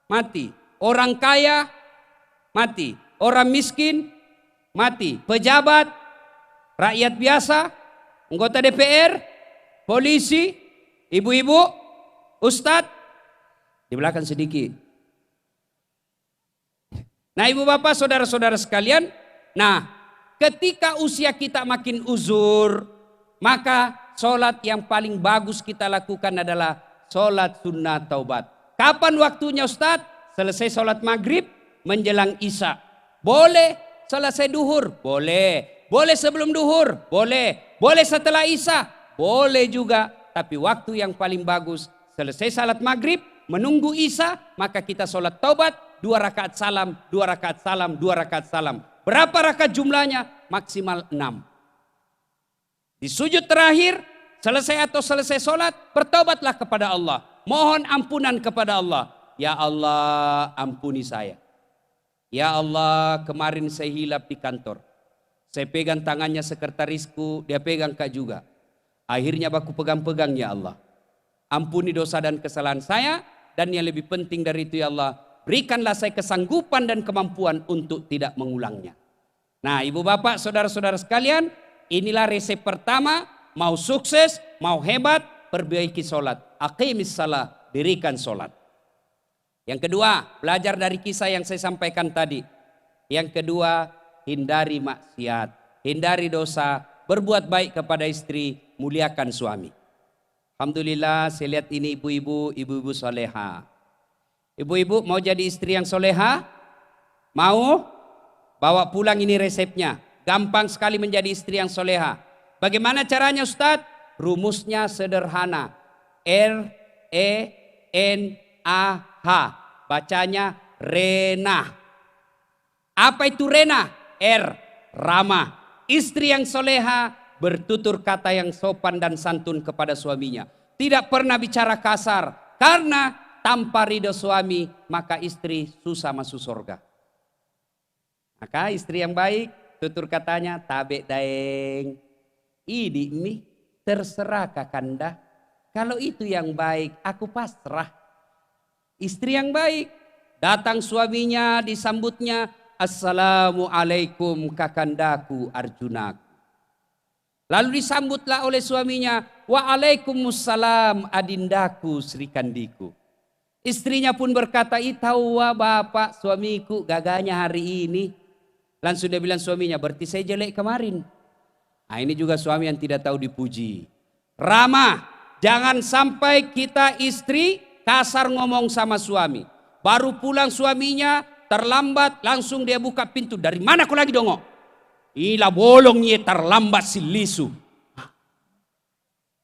mati. Orang kaya mati. Orang miskin mati. Pejabat, rakyat biasa, anggota DPR, polisi, ibu-ibu, ustadz. Di belakang sedikit. Nah ibu bapak saudara-saudara sekalian, nah ketika usia kita makin uzur, maka sholat yang paling bagus kita lakukan adalah sholat sunnah taubat. Kapan waktunya Ustadz? Selesai sholat maghrib menjelang isya. Boleh selesai duhur? Boleh. Boleh sebelum duhur? Boleh. Boleh setelah isya? Boleh juga. Tapi waktu yang paling bagus selesai salat maghrib, menunggu isya, maka kita sholat taubat, 2 rakaat salam, 2 rakaat salam, 2 rakaat salam. Berapa rakaat jumlahnya? Maksimal 6. Di sujud terakhir, selesai atau selesai sholat, bertaubatlah kepada Allah. Mohon ampunan kepada Allah. Ya Allah, ampuni saya. Ya Allah, kemarin saya hilap di kantor. Saya pegang tangannya sekretarisku, dia pegang Kak juga. Akhirnya aku pegang-pegang, ya Allah. Ampuni dosa dan kesalahan saya, dan yang lebih penting dari itu ya Allah, berikanlah saya kesanggupan dan kemampuan untuk tidak mengulangnya. Nah ibu bapak saudara-saudara sekalian, inilah resep pertama, mau sukses, mau hebat, perbaiki sholat. Aqimis salah, dirikan sholat. Yang kedua, belajar dari kisah yang saya sampaikan tadi. Yang kedua, hindari maksiat, hindari dosa, berbuat baik kepada istri, muliakan suami. Alhamdulillah saya lihat ini ibu-ibu soleha. Ibu-ibu mau jadi istri yang soleha? Mau? Bawa pulang ini resepnya. Gampang sekali menjadi istri yang soleha. Bagaimana caranya Ustadz? Rumusnya sederhana. R-E-N-A-H. Bacanya Rena. Apa itu Rena? R. Ramah. Istri yang soleha bertutur kata yang sopan dan santun kepada suaminya. Tidak pernah bicara kasar. Karena tanpa ridho suami maka istri susah masuk surga. Maka istri yang baik tutur katanya tabe daeng. Idi mi terserah kakanda. Kalau itu yang baik aku pasrah. Istri yang baik datang suaminya disambutnya. Assalamualaikum kakandaku Arjunaku. Lalu disambutlah oleh suaminya. Waalaikumsalam adindaku Srikandiku. Istrinya pun berkata, itawa bapak suamiku gagahnya hari ini. Langsung dia bilang suaminya, berarti saya jelek kemarin. Nah ini juga suami yang tidak tahu dipuji. Ramah, jangan sampai kita istri kasar ngomong sama suami. Baru pulang suaminya terlambat, langsung dia buka pintu. Dari mana kau lagi dongo? Ila bolongnya terlambat si lisu.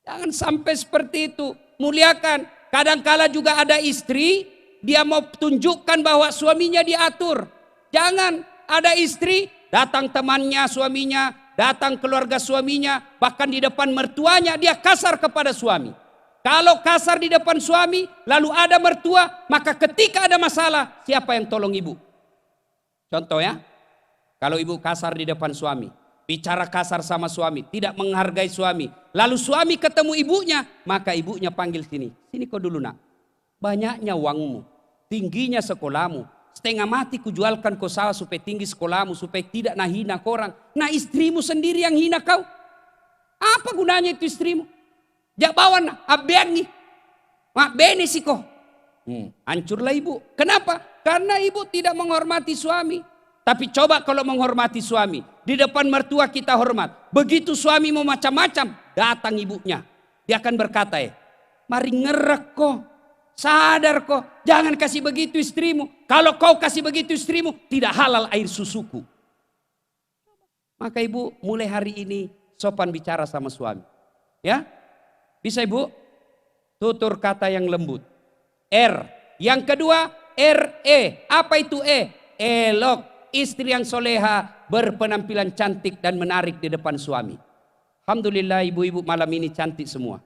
Jangan sampai seperti itu. Muliakan. Kadangkala juga ada istri, dia mau tunjukkan bahwa suaminya diatur. Jangan. Ada istri, datang temannya suaminya, datang keluarga suaminya, bahkan di depan mertuanya dia kasar kepada suami. Kalau kasar di depan suami, lalu ada mertua, maka ketika ada masalah, siapa yang tolong ibu? Contoh ya. Kalau ibu kasar di depan suami, bicara kasar sama suami, tidak menghargai suami. Lalu suami ketemu ibunya, maka ibunya panggil sini. Sini kau dulu nak. Banyaknya uangmu, tingginya sekolahmu. Setengah mati kujualkan kau sawah supaya tinggi sekolahmu, supaya tidak hina korang. Nah istrimu sendiri yang hina kau. Apa gunanya itu istrimu? Jabawan abengi. Mak bene sih kau. Hancurlah ibu. Kenapa? Karena ibu tidak menghormati suami. Tapi coba kalau menghormati suami. Di depan mertua kita hormat. Begitu suami mau macam-macam. Datang ibunya. Dia akan berkata mari ngerek kok. Sadar kok. Jangan kasih begitu istrimu. Kalau kau kasih begitu istrimu. Tidak halal air susuku. Maka ibu mulai hari ini sopan bicara sama suami. Ya. Bisa ibu? Tutur kata yang lembut. R. Yang kedua R-E. Apa itu E? Elok. Istri yang soleha berpenampilan cantik dan menarik di depan suami. Alhamdulillah ibu-ibu malam ini cantik semua.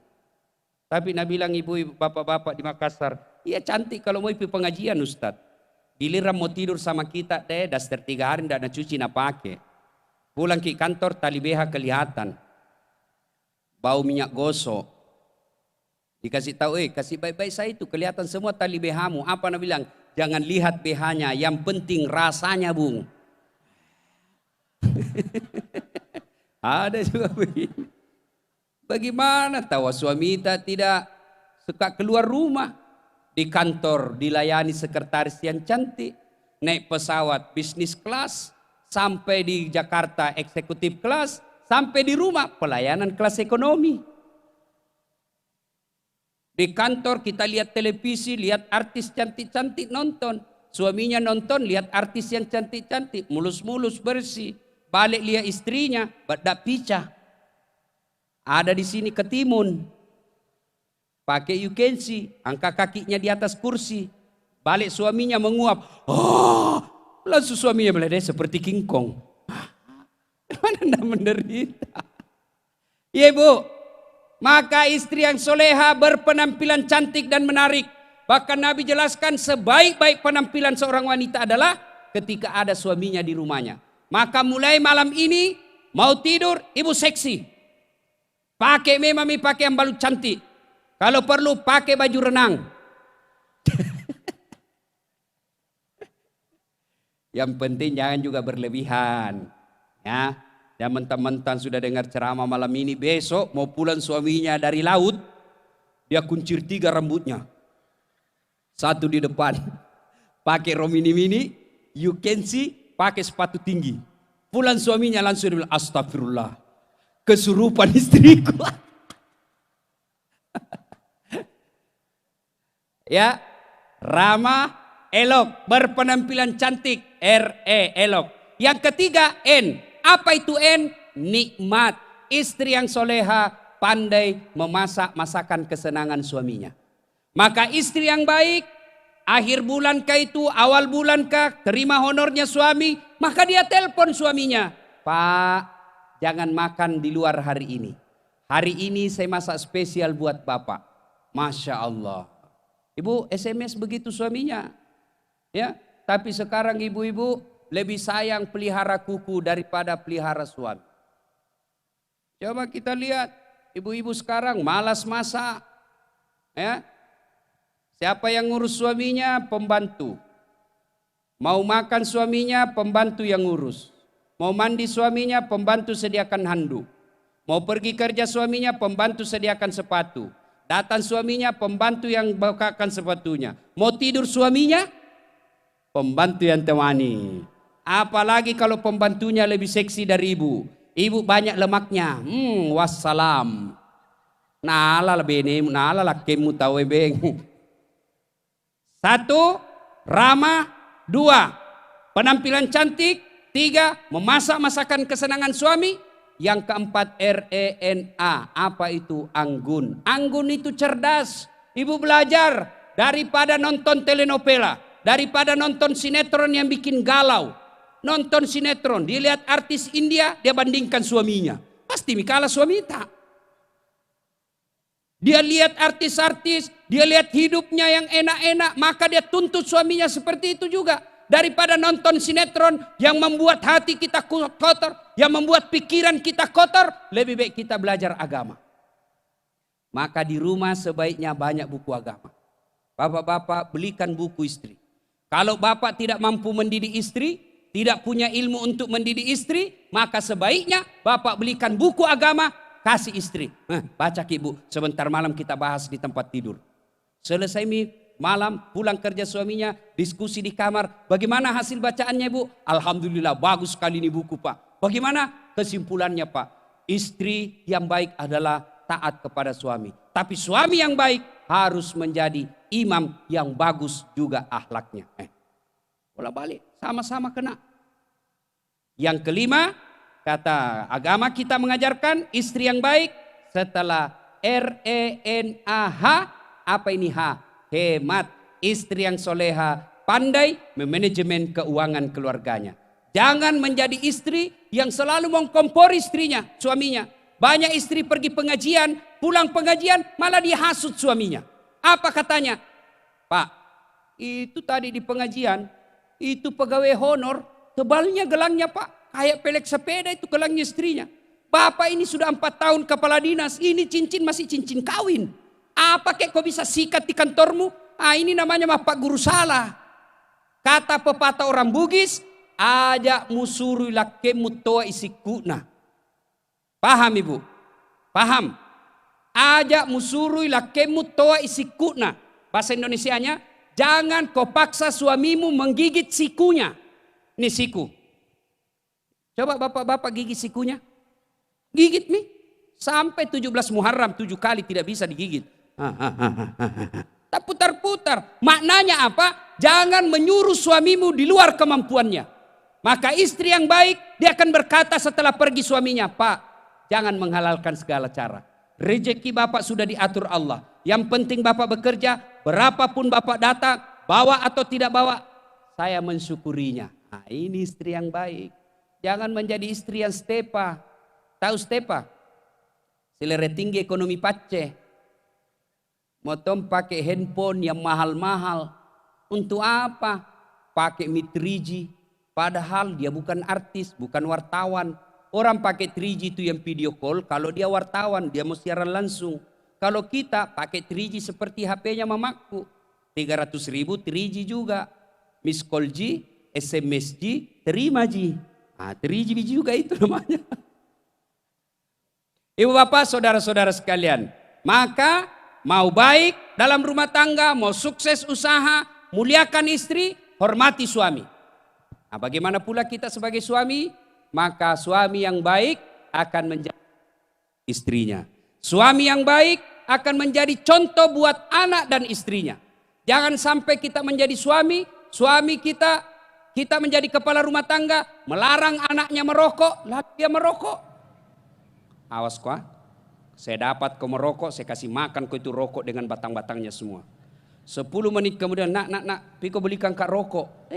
Tapi Nabi bilang ibu-ibu bapak-bapak di Makassar. Iya cantik kalau mau ikut pengajian Ustadz. Giliran mau tidur sama kita daster 3 hari tidak ada cuci nak pakai. Pulang ke kantor tali BH kelihatan. Bau minyak gosok. Dikasih tahu kasih baik-baik saya itu kelihatan semua tali BH-mu. Apa Nabi bilang? Jangan lihat BH-nya, yang penting rasanya bung. Ada juga begini. Bagaimana tahu suami kita tidak suka keluar rumah. Di kantor dilayani sekretaris yang cantik. naik pesawat bisnis kelas, sampai di Jakarta eksekutif kelas, sampai di rumah pelayanan kelas ekonomi. Di kantor kita lihat televisi, lihat artis cantik-cantik nonton. Suaminya nonton, lihat artis yang cantik-cantik, mulus-mulus bersih. Balik lihat istrinya, badak picah. Ada di sini ketimun. Pakai you can see, angkat kakinya di atas kursi. Balik suaminya menguap. Oh, langsung suaminya meledai seperti King Kong. Mana anda menderita? Ya ibu, maka istri yang soleha berpenampilan cantik dan menarik. Bahkan Nabi jelaskan sebaik-baik penampilan seorang wanita adalah ketika ada suaminya di rumahnya. Maka mulai malam ini mau tidur ibu seksi. Pakai memang pakai yang balut cantik. Kalau perlu pakai baju renang. Yang penting jangan juga berlebihan. Ya, yang mentang-mentang sudah dengar ceramah malam ini, besok mau pulang suaminya dari laut, dia kuncir 3 rambutnya. 1 di depan, pakai rok mini-mini, you can see, pakai sepatu tinggi. Pulang suaminya langsung dia bilang, astagfirullah, kesurupan istriku. Ya, ramah, elok, berpenampilan cantik, elok. Yang ketiga, N. Apa itu N? Nikmat. Istri yang soleha pandai memasak masakan kesenangan suaminya. Maka istri yang baik, akhir bulan kah itu, awal bulan kah, terima honornya suami, maka dia telepon suaminya. Pak, jangan makan di luar hari ini. Hari ini saya masak spesial buat Bapak. Masya Allah. Ibu SMS begitu suaminya. Ya, tapi sekarang ibu-ibu lebih sayang pelihara kuku daripada pelihara suami. Coba kita lihat ibu-ibu sekarang malas masak. Ya. Siapa yang ngurus suaminya? Pembantu. Mau makan suaminya, pembantu yang ngurus. Mau mandi suaminya, pembantu sediakan handuk. Mau pergi kerja suaminya, pembantu sediakan sepatu. Datang suaminya, pembantu yang bukakan sepatunya. Mau tidur suaminya, pembantu yang temani. Apalagi kalau pembantunya lebih seksi dari ibu. Ibu banyak lemaknya. Wassalam. Nala bene, nala lakemu tawe beng. 1, ramah. 2, penampilan cantik. 3, memasak masakan kesenangan suami. Yang keempat, RENA. Apa itu? Anggun. Anggun itu cerdas. Ibu belajar daripada nonton telenovela, daripada nonton sinetron yang bikin galau. Nonton sinetron, dia lihat artis India, dia bandingkan suaminya. Pasti kalah suami tak. Dia lihat artis-artis, dia lihat hidupnya yang enak-enak, maka dia tuntut suaminya seperti itu juga. Daripada nonton sinetron yang membuat hati kita kotor, yang membuat pikiran kita kotor, lebih baik kita belajar agama. Maka di rumah sebaiknya banyak buku agama. Bapak-bapak belikan buku istri. Kalau bapak tidak mampu mendidik istri, tidak punya ilmu untuk mendidik istri, maka sebaiknya bapak belikan buku agama, kasih istri. Baca ibu, sebentar malam kita bahas di tempat tidur. Selesai malam pulang kerja suaminya, diskusi di kamar. Bagaimana hasil bacaannya ibu? Alhamdulillah bagus sekali ini buku pak. Bagaimana kesimpulannya pak? Istri yang baik adalah taat kepada suami. Tapi suami yang baik harus menjadi imam yang bagus juga akhlaknya. Bola balik, sama-sama kena. Yang kelima, kata agama kita mengajarkan istri yang baik setelah RENAH. Apa ini H? Hemat. Istri yang soleha pandai memanajemen keuangan keluarganya. Jangan menjadi istri yang selalu mengkompor istrinya, suaminya. Banyak istri pergi pengajian, pulang pengajian malah dihasut suaminya. Apa katanya? Pak, itu tadi di pengajian, itu pegawai honor, tebalnya gelangnya pak, kayak pelek sepeda itu gelangnya istrinya. Bapak ini sudah 4 tahun kepala dinas, ini cincin masih cincin kawin. Apa kek kau bisa sikat di kantormu? Ini namanya mah Pak Guru salah. Kata pepatah orang Bugis, ajak musuru lakemu toa isikuna. Paham ibu? Paham? Ajak musuru lakemu toa isikuna. Bahasa Indonesianya, Jangan kau paksa suamimu menggigit sikunya. Ini siku. Coba bapak-bapak gigit sikunya. Gigit nih. Sampai 17 Muharram 7 kali tidak bisa digigit. Tak putar-putar. Maknanya apa? Jangan menyuruh suamimu di luar kemampuannya. Maka istri yang baik, dia akan berkata setelah pergi suaminya, Pak, jangan menghalalkan segala cara. Rezeki bapak sudah diatur Allah. Yang penting bapak bekerja, berapapun bapak datang, bawa atau tidak bawa, saya mensyukurinya. Nah, ini istri yang baik. Jangan menjadi istri yang stepa. Tahu stepa? Selera tinggi ekonomi pace. Motom pakai handphone yang mahal-mahal. Untuk apa? Pakai mic 3G. Padahal dia bukan artis, bukan wartawan. Orang pakai 3G itu yang video call. Kalau dia wartawan, dia mau siaran langsung. Kalau kita pakai 3G seperti HP-nya mamaku. 300.000 3G juga. Miss call G, SMS G, terima G. Nah, 3G juga itu namanya. Ibu bapak, saudara-saudara sekalian. Maka mau baik dalam rumah tangga, mau sukses usaha, muliakan istri, hormati suami. Nah, bagaimana pula kita sebagai suami? Maka suami yang baik akan menjadi istrinya. Suami yang baik akan menjadi contoh buat anak dan istrinya. Jangan sampai kita menjadi suami kita menjadi kepala rumah tangga, melarang anaknya merokok, lalu dia merokok. Awas kau, saya dapat kau merokok, saya kasih makan kau itu rokok dengan batang-batangnya semua. 10 menit kemudian, nak, piko belikan kak rokok.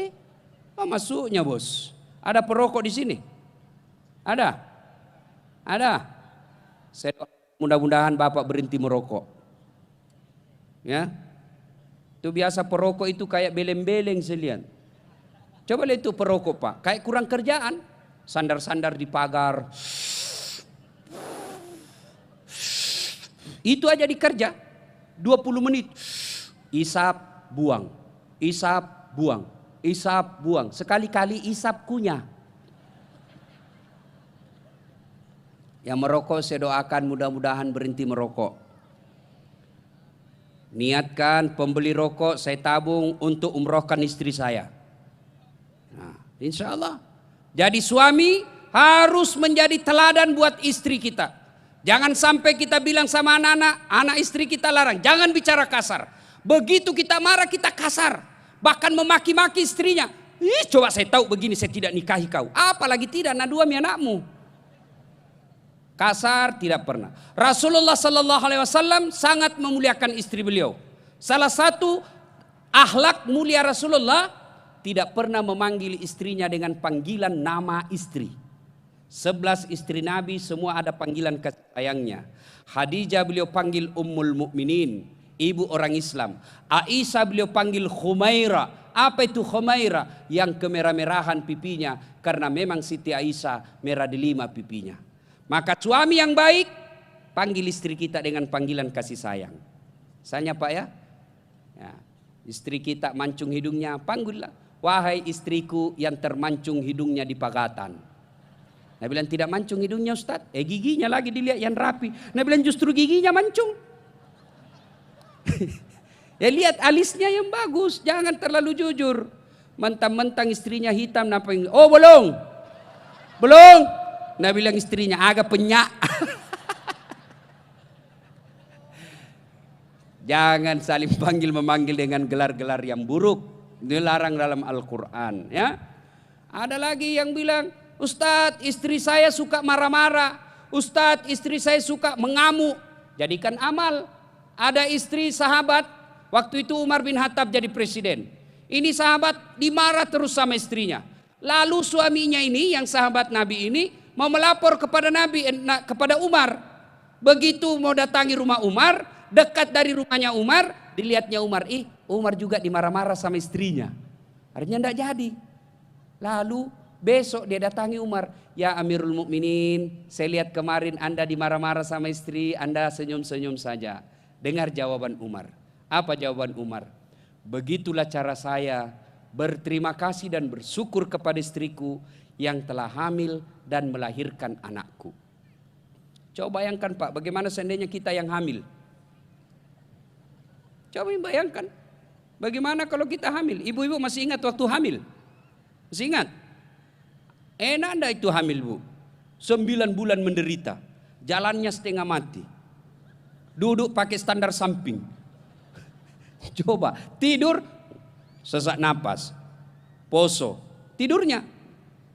Apa masuknya bos? Ada perokok di sini? Ada? Saya mudah-mudahan bapak berhenti merokok. Ya, itu biasa perokok itu kayak beleng-beleng selian. Coba lihat itu perokok pak, kayak kurang kerjaan. Sandar-sandar di pagar. Itu aja dikerja 20 menit. Isap, buang. Isap, buang. Isap, buang. Sekali-kali isap kunyah. Yang merokok saya doakan mudah-mudahan berhenti merokok. Niatkan pembeli rokok saya tabung untuk umrohkan istri saya. Nah, insya Allah. Jadi suami harus menjadi teladan buat istri kita. Jangan sampai kita bilang sama anak istri kita larang. Jangan bicara kasar. Begitu kita marah kita kasar. Bahkan memaki-maki istrinya. Coba saya tahu begini saya tidak nikahi kau. Apalagi tidak naduami anakmu. Kasar tidak pernah. Rasulullah Sallallahu Alaihi Wasallam sangat memuliakan istri beliau. Salah satu akhlak mulia Rasulullah, tidak pernah memanggil istrinya dengan panggilan nama istri. 11 istri Nabi semua ada panggilan kasih sayangnya. Khadijah beliau panggil Ummul Mukminin, ibu orang Islam. Aisyah beliau panggil Khumaira. Apa itu Khumaira? Yang kemerah-merahan pipinya karena memang Siti Aisyah merah delima pipinya. Maka suami yang baik panggil istri kita dengan panggilan kasih sayang. Misalnya Pak ya, istri kita mancung hidungnya, panggillah, wahai istriku yang termancung hidungnya di pagatan. Nabi bilang tidak mancung hidungnya Ustaz, giginya lagi dilihat yang rapi. Nabi bilang justru giginya mancung. Ya lihat alisnya yang bagus, jangan terlalu jujur. Mentang-mentang istrinya hitam, oh belum. Nabi bilang istrinya agak penyak. Jangan saling panggil memanggil dengan gelar-gelar yang buruk. Dilarang dalam Al-Quran. Ya. Ada lagi yang bilang, Ustadz istri saya suka marah-marah. Ustadz istri saya suka mengamuk. Jadikan amal. Ada istri sahabat, waktu itu Umar bin Khattab jadi presiden. Ini sahabat dimarah terus sama istrinya. Lalu suaminya ini yang sahabat Nabi ini mau melapor kepada kepada Umar. Begitu mau datangi rumah Umar, dekat dari rumahnya Umar, dilihatnya Umar, Umar juga dimarah-marah sama istrinya. Artinya tidak jadi. Lalu besok dia datangi Umar, ya Amirul Mukminin, saya lihat kemarin Anda dimarah-marah sama istri, Anda senyum-senyum saja. Dengar jawaban Umar. Apa jawaban Umar? Begitulah cara saya berterima kasih dan bersyukur kepada istriku yang telah hamil dan melahirkan anakku. Coba bayangkan Pak, bagaimana seandainya kita yang hamil? Coba bayangkan. Bagaimana kalau kita hamil? Ibu-ibu masih ingat waktu hamil? Masih ingat? Enak enggak itu hamil, Bu? 9 bulan menderita. Jalannya setengah mati. Duduk pakai standar samping. Coba tidur sesak napas. Poso. Tidurnya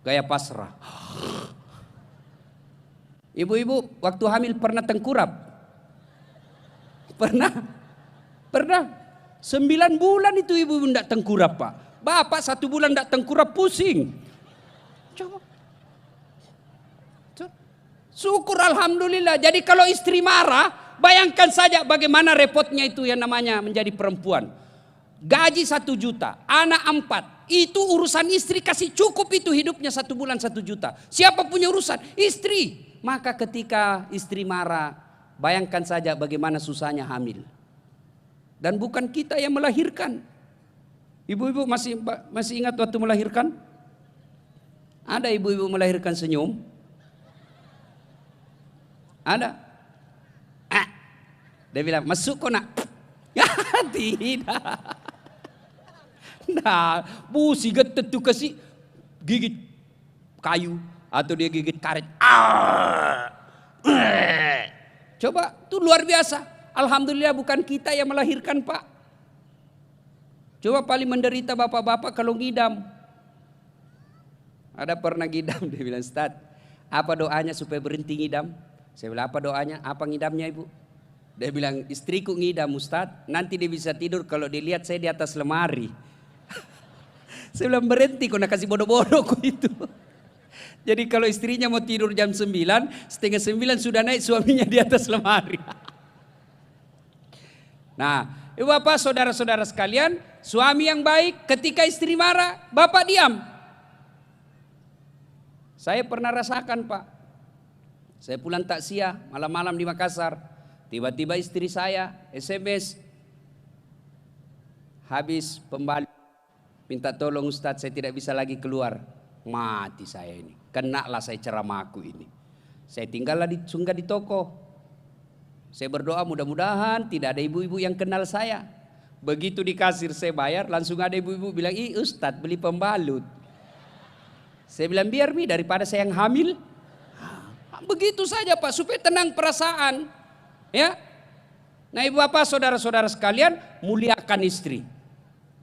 gaya pasrah. Ibu-ibu waktu hamil pernah tengkurap? Pernah? Pernah? 9 bulan itu ibu-ibu enggak tengkurap, Pak. Bapak 1 bulan enggak tengkurap, pusing. Coba. Syukur alhamdulillah. Jadi kalau istri marah, bayangkan saja bagaimana repotnya itu yang namanya menjadi perempuan. Gaji 1 juta, anak 4. Itu urusan istri, kasih cukup itu hidupnya 1 bulan 1 juta. Siapa punya urusan? Istri. Maka ketika istri marah, bayangkan saja bagaimana susahnya hamil. Dan bukan kita yang melahirkan. Ibu-ibu masih ingat waktu melahirkan? Ada ibu-ibu melahirkan senyum? Ada? Dia bilang, masuk kok nak? Ya tidak. Nah, busi getet tuh kasih gigit kayu atau dia gigit karet. Coba, itu luar biasa. Alhamdulillah bukan kita yang melahirkan, Pak. Coba paling menderita bapak-bapak kalau ngidam. Ada pernah ngidam, dia bilang, Ustaz, apa doanya supaya berhenti ngidam? Saya bilang, apa doanya? Apa ngidamnya, Ibu? Dia bilang, istriku ngidam, Ustaz. Nanti dia bisa tidur kalau dilihat saya di atas lemari. Saya bilang, berhenti kau nak kasih bodoh-bodoh itu. Jadi kalau istrinya mau tidur jam 9, setengah 9 sudah naik suaminya di atas lemari. Nah, ibu bapak, saudara-saudara sekalian, suami yang baik ketika istri marah, bapak diam. Saya pernah rasakan, Pak. Saya pulang takziah malam-malam di Makassar. Tiba-tiba istri saya SMS. Habis pembalut. Minta tolong Ustadz, saya tidak bisa lagi keluar. Mati saya ini. Kenalah saya ceramahku ini. Saya tinggallah sunggah di toko. Saya berdoa mudah-mudahan tidak ada ibu-ibu yang kenal saya. Begitu di kasir saya bayar, langsung ada ibu-ibu bilang, ih Ustadz beli pembalut. Saya bilang, biar mi daripada saya yang hamil. Begitu saja Pak, supaya tenang perasaan. Ya. Nah ibu bapak, saudara-saudara sekalian, muliakan istri.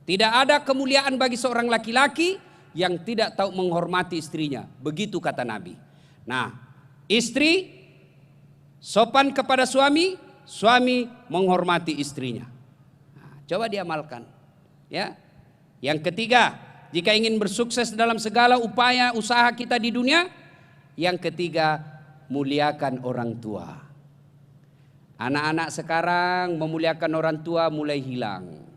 Tidak ada kemuliaan bagi seorang laki-laki yang tidak tahu menghormati istrinya. Begitu kata Nabi. Nah, istri sopan kepada suami, suami menghormati istrinya. Nah, coba diamalkan. Ya. Yang ketiga, jika ingin bersukses dalam segala upaya usaha kita di dunia, yang ketiga, muliakan orang tua. Anak-anak sekarang memuliakan orang tua mulai hilang.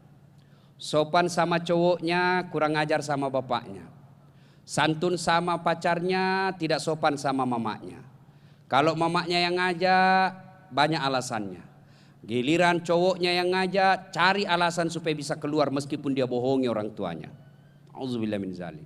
Sopan sama cowoknya, kurang ajar sama bapaknya. Santun sama pacarnya, tidak sopan sama mamanya. Kalau mamanya yang ngajak, banyak alasannya. Giliran cowoknya yang ngajak, cari alasan supaya bisa keluar meskipun dia bohongi orang tuanya. Auzubillah min zalik.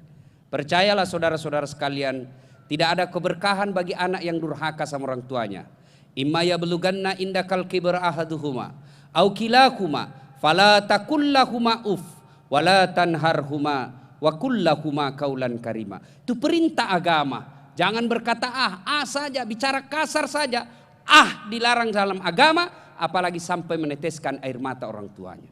Percayalah saudara-saudara sekalian, tidak ada keberkahan bagi anak yang durhaka sama orang tuanya. Imma yablughanna indakal kibra ahaduhuma au kilahuma fala takullahuma uf wala tanharhuma wa kullahuma kaulan karima. Itu perintah agama. Jangan berkata saja, bicara kasar saja. Dilarang dalam agama, apalagi sampai meneteskan air mata orang tuanya.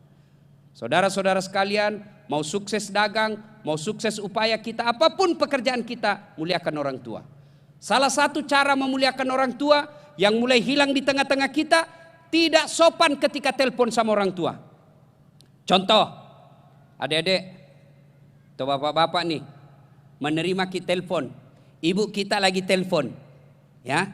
Saudara-saudara sekalian, mau sukses dagang, mau sukses upaya kita, apapun pekerjaan kita, muliakan orang tua. Salah satu cara memuliakan orang tua yang mulai hilang di tengah-tengah kita, tidak sopan ketika telepon sama orang tua. Contoh, adik-adik atau bapak-bapak nih, menerima kita telepon, ibu kita lagi telepon, ya,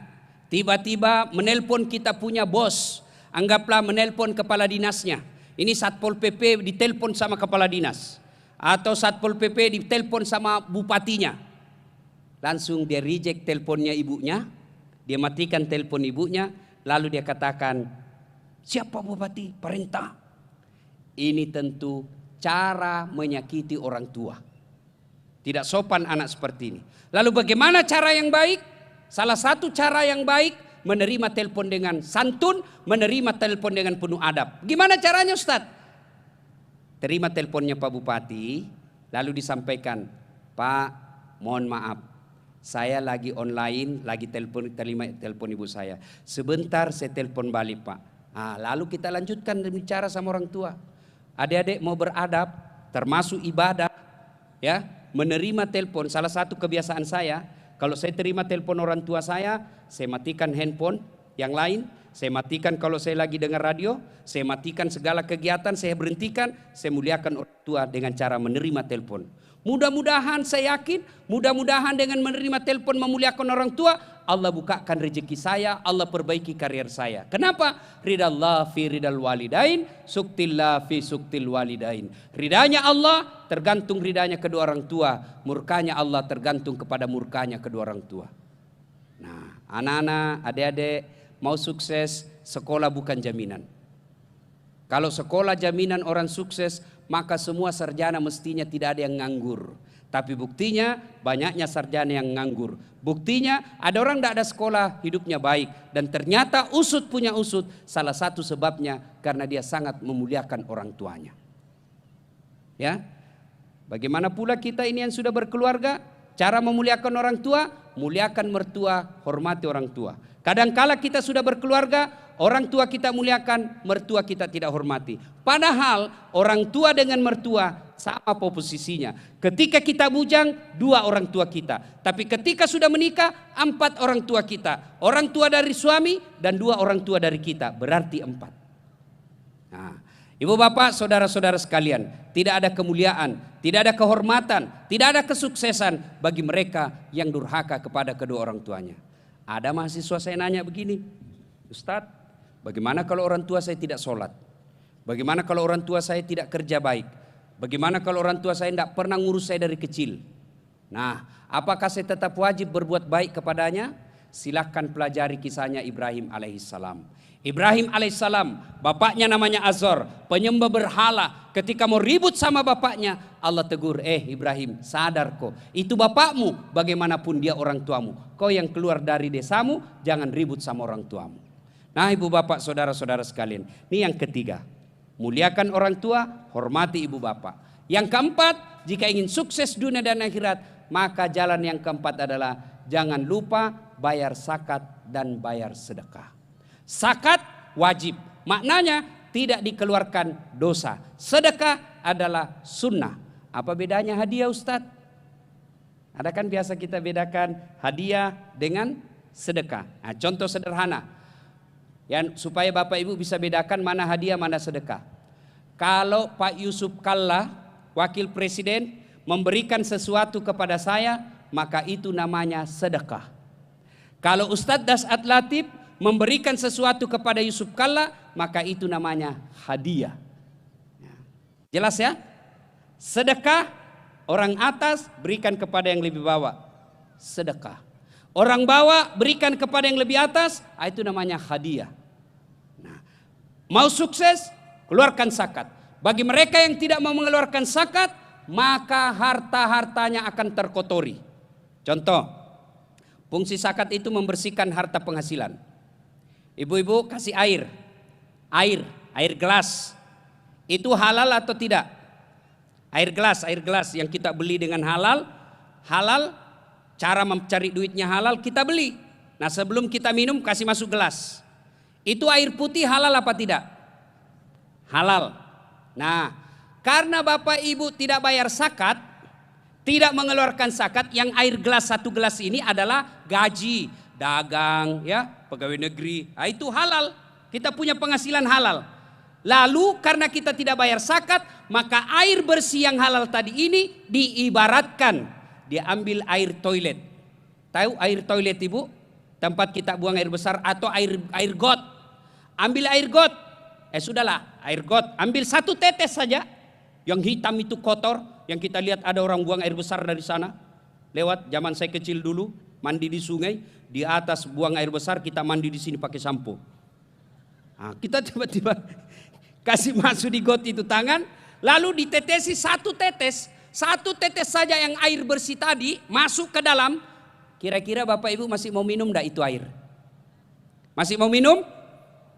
tiba-tiba menelpon kita punya bos, anggaplah menelpon kepala dinasnya. Ini Satpol PP ditelepon sama kepala dinas, atau Satpol PP ditelepon sama bupatinya. Langsung dia reject teleponnya ibunya, dia matikan telepon ibunya, lalu dia katakan, siapa bupati? Perintah. Ini tentu cara menyakiti orang tua. Tidak sopan anak seperti ini. Lalu bagaimana cara yang baik? Salah satu cara yang baik, menerima telepon dengan santun, menerima telepon dengan penuh adab. Gimana caranya Ustaz? terima teleponnya Pak Bupati, lalu disampaikan, Pak, mohon maaf, saya lagi online, lagi terima telepon ibu saya. Sebentar saya telepon balik Pak. Lalu kita lanjutkan bicara sama orang tua. Adik-adik mau beradab, termasuk ibadah, ya, menerima telepon. Salah satu kebiasaan saya, kalau saya terima telepon orang tua saya matikan handphone yang lain. Saya matikan kalau saya lagi dengar radio, saya matikan segala kegiatan, saya berhentikan, saya muliakan orang tua dengan cara menerima telepon. Mudah-mudahan saya yakin, mudah-mudahan dengan menerima telepon memuliakan orang tua, Allah bukakan rezeki saya, Allah perbaiki karier saya. Kenapa? Ridallah fi ridal walidain, suktillah fi suktil walidain. Ridanya Allah tergantung ridanya kedua orang tua, murkanya Allah tergantung kepada murkanya kedua orang tua. Nah, anak-anak, adik-adik, mau sukses, sekolah bukan jaminan. Kalau sekolah jaminan orang sukses, maka semua sarjana mestinya tidak ada yang nganggur. Tapi buktinya banyaknya sarjana yang nganggur. Buktinya ada orang tidak ada sekolah, hidupnya baik. Dan ternyata usut punya usut, salah satu sebabnya karena dia sangat memuliakan orang tuanya. Ya, bagaimana pula kita ini yang sudah berkeluarga, cara memuliakan orang tua, muliakan mertua, hormati orang tua. Kadangkala kita sudah berkeluarga, orang tua kita muliakan, mertua kita tidak hormati. Padahal orang tua dengan mertua sama posisinya. Ketika kita bujang, 2 orang tua kita. Tapi ketika sudah menikah, 4 orang tua kita. Orang tua dari suami dan 2 orang tua dari kita. Berarti 4. Nah, ibu bapak, saudara-saudara sekalian, tidak ada kemuliaan, tidak ada kehormatan, tidak ada kesuksesan bagi mereka yang durhaka kepada kedua orang tuanya. Ada mahasiswa saya nanya begini, Ustadz, bagaimana kalau orang tua saya tidak sholat? Bagaimana kalau orang tua saya tidak kerja baik? Bagaimana kalau orang tua saya tidak pernah ngurus saya dari kecil? Nah, apakah saya tetap wajib berbuat baik kepadanya? Silahkan pelajari kisahnya Ibrahim alaihissalam. Ibrahim alaihissalam, bapaknya namanya Azor, penyembah berhala. Ketika mau ribut sama bapaknya, Allah tegur, Ibrahim, sadar kok, itu bapakmu, bagaimanapun dia orang tuamu. Kau yang keluar dari desamu, jangan ribut sama orang tuamu. Nah, ibu bapak, saudara-saudara sekalian, ini yang ketiga, muliakan orang tua, hormati ibu bapak. Yang keempat, jika ingin sukses dunia dan akhirat, maka jalan yang keempat adalah jangan lupa bayar zakat dan bayar sedekah. Zakat wajib, maknanya tidak dikeluarkan dosa. Sedekah adalah sunnah. Apa bedanya hadiah, Ustadz? Ada kan biasa kita bedakan hadiah dengan sedekah. Nah, contoh sederhana, yang supaya Bapak Ibu bisa bedakan mana hadiah mana sedekah. Kalau Pak Yusuf Kalla, Wakil Presiden, memberikan sesuatu kepada saya, maka itu namanya sedekah. Kalau Ustadz Dasat Latif memberikan sesuatu kepada Yusuf Kalla, maka itu namanya hadiah. Jelas ya? Sedekah, orang atas berikan kepada yang lebih bawah. Sedekah. Orang bawah berikan kepada yang lebih atas, itu namanya hadiah. Nah, mau sukses, keluarkan zakat. Bagi mereka yang tidak mau mengeluarkan zakat, maka harta-hartanya akan terkotori. Contoh, fungsi zakat itu membersihkan harta penghasilan. Ibu-ibu kasih air gelas, itu halal atau tidak? Air gelas yang kita beli dengan halal, cara mencari duitnya halal, kita beli. Nah, sebelum kita minum kasih masuk gelas. Itu air putih halal apa tidak? Halal. Nah, karena Bapak Ibu tidak bayar zakat, tidak mengeluarkan zakat, yang air gelas 1 gelas ini adalah gaji dagang, ya, pegawai negeri. Nah, itu halal. Kita punya penghasilan halal. Lalu karena kita tidak bayar zakat, maka air bersih yang halal tadi ini diibaratkan dia ambil air toilet. Tahu air toilet, Ibu? Tempat kita buang air besar atau air got. Ambil air got. Sudahlah, air got. Ambil 1 tetes saja. Yang hitam itu kotor, yang kita lihat ada orang buang air besar dari sana. Lewat zaman saya kecil dulu, mandi di sungai, di atas buang air besar, kita mandi di sini pakai sampo. Nah, kita tiba-tiba kasih masuk di got itu tangan, lalu ditetesi 1 tetes. 1 tetes saja yang air bersih tadi masuk ke dalam. Kira-kira Bapak Ibu masih mau minum enggak itu air? Masih mau minum?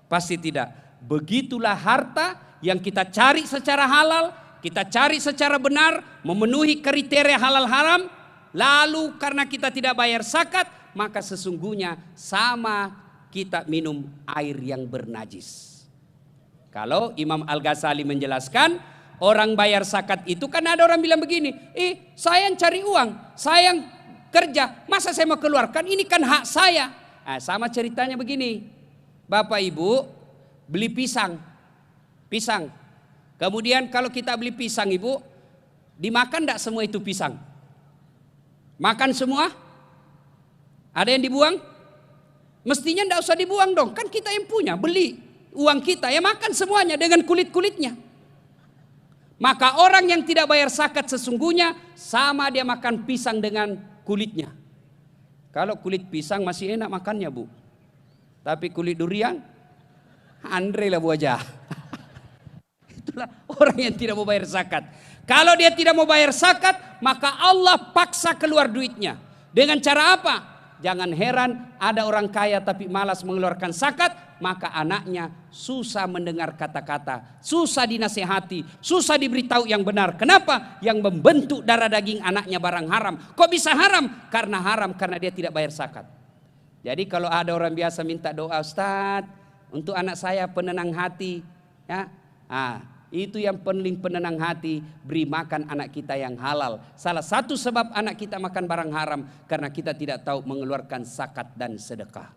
Pasti tidak. Begitulah harta yang kita cari secara halal, kita cari secara benar, memenuhi kriteria halal haram, lalu karena kita tidak bayar zakat, maka sesungguhnya sama kita minum air yang bernajis. Kalau Imam Al-Ghazali menjelaskan, orang bayar zakat itu kan ada orang bilang begini, saya yang cari uang, saya yang kerja, masa saya mau keluarkan, ini kan hak saya. Sama ceritanya begini, Bapak Ibu beli pisang. Kemudian kalau kita beli pisang Ibu, dimakan enggak semua itu pisang? Makan semua? Ada yang dibuang? Mestinya enggak usah dibuang dong, kan kita yang punya, beli uang kita, ya makan semuanya dengan kulit-kulitnya. Maka orang yang tidak bayar zakat sesungguhnya sama dia makan pisang dengan kulitnya. Kalau kulit pisang masih enak makannya Bu, tapi kulit durian, Andre lah Bu aja. Itulah orang yang tidak mau bayar zakat. Kalau dia tidak mau bayar zakat, maka Allah paksa keluar duitnya. Dengan cara apa? Jangan heran ada orang kaya tapi malas mengeluarkan zakat, maka anaknya susah mendengar kata-kata, susah dinasehati, susah diberitahu yang benar. Kenapa? Yang membentuk darah daging anaknya barang haram. Kok bisa haram? Karena dia tidak bayar zakat. Jadi kalau ada orang biasa minta doa, Ustadz, untuk anak saya penenang hati, ya, itu yang paling penenang hati, beri makan anak kita yang halal. Salah satu sebab anak kita makan barang haram karena kita tidak tahu mengeluarkan zakat dan sedekah.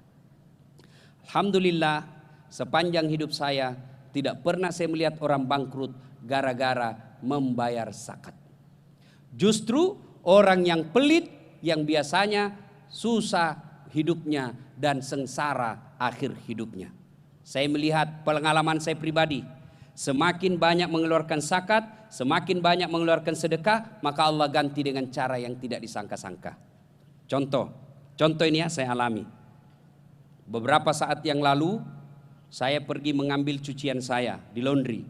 Alhamdulillah, sepanjang hidup saya tidak pernah saya melihat orang bangkrut gara-gara membayar zakat. Justru orang yang pelit, yang biasanya susah hidupnya dan sengsara akhir hidupnya. Saya melihat pengalaman saya pribadi, semakin banyak mengeluarkan zakat, semakin banyak mengeluarkan sedekah, maka Allah ganti dengan cara yang tidak disangka-sangka. Contoh ini ya saya alami. Beberapa saat yang lalu saya pergi mengambil cucian saya di laundry.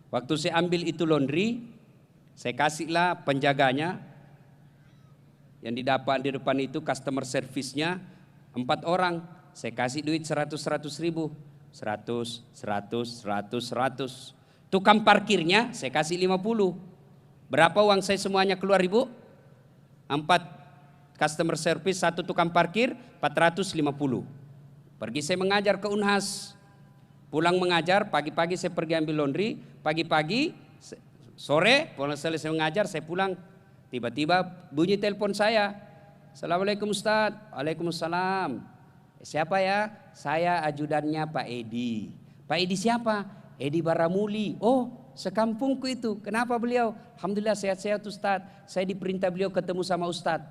Waktu saya ambil itu laundry, saya kasihlah penjaganya yang di depan itu customer service-nya 4 orang. Saya kasih duit 100 ribu. 100. Tukang parkirnya saya kasih 50. Berapa uang saya semuanya keluar Ibu? 4 customer service, 1 tukang parkir, 450. Pergi saya mengajar ke Unhas. Pulang mengajar, pagi-pagi saya pergi ambil laundry, pagi-pagi sore pulang selesai mengajar saya pulang. Tiba-tiba bunyi telepon saya. Assalamualaikum Ustaz. Waalaikumsalam. Siapa ya? Saya ajudannya Pak Edi. Pak Edi siapa? Edi Baramuli. Oh, sekampungku itu. Kenapa beliau? Alhamdulillah sehat-sehat Ustaz. Saya diperintah beliau ketemu sama Ustaz.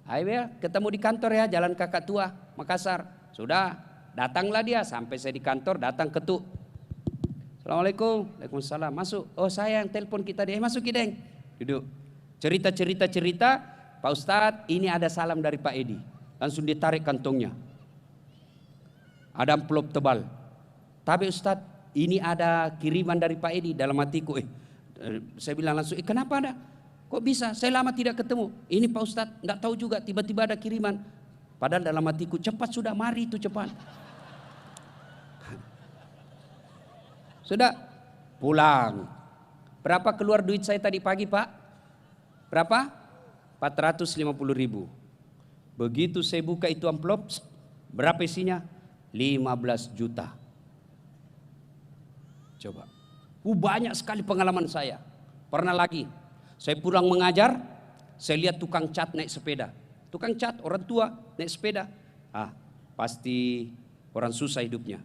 Ayo ya, ketemu di kantor ya, Jalan Kakak Tua, Makassar. Sudah, datanglah dia. Sampai saya di kantor, datang ketuk. Assalamualaikum. Waalaikumsalam. Masuk. Oh saya yang telepon kita deh. Masuk Kideng. Duduk. Cerita. Pak Ustaz, ini ada salam dari Pak Edi. Langsung ditarik kantongnya. Ada amplop tebal. Tapi Ustaz, ini ada kiriman dari Pak Edi. Dalam hatiku, saya bilang langsung, kenapa ada? Kok bisa? Saya lama tidak ketemu. Ini Pak Ustaz, enggak tahu juga tiba-tiba ada kiriman. Padahal dalam hatiku, cepat sudah, mari itu cepat. Sudah, pulang. Berapa keluar duit saya tadi pagi Pak? Berapa? 450 ribu. Begitu saya buka itu amplop, berapa isinya? 15 juta. Coba. Banyak sekali pengalaman saya. Pernah lagi, saya pulang mengajar, saya lihat tukang cat naik sepeda. Tukang cat, orang tua naik sepeda. Pasti orang susah hidupnya.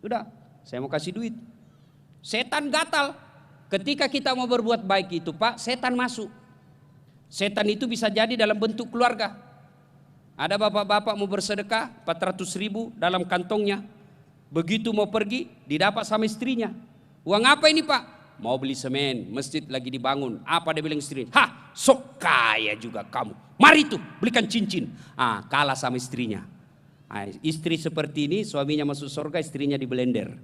Sudah, saya mau kasih duit. Setan gatal. Ketika kita mau berbuat baik itu Pak, setan masuk. Setan itu bisa jadi dalam bentuk keluarga. Ada bapak-bapak mau bersedekah 400 ribu dalam kantongnya. Begitu mau pergi didapat sama istrinya. Uang apa ini Pak? Mau beli semen, masjid lagi dibangun. Apa dia bilang istrinya? Sok kaya juga kamu. Mari tuh belikan cincin. Kalah sama istrinya. Istri seperti ini suaminya masuk surga, istrinya di blender.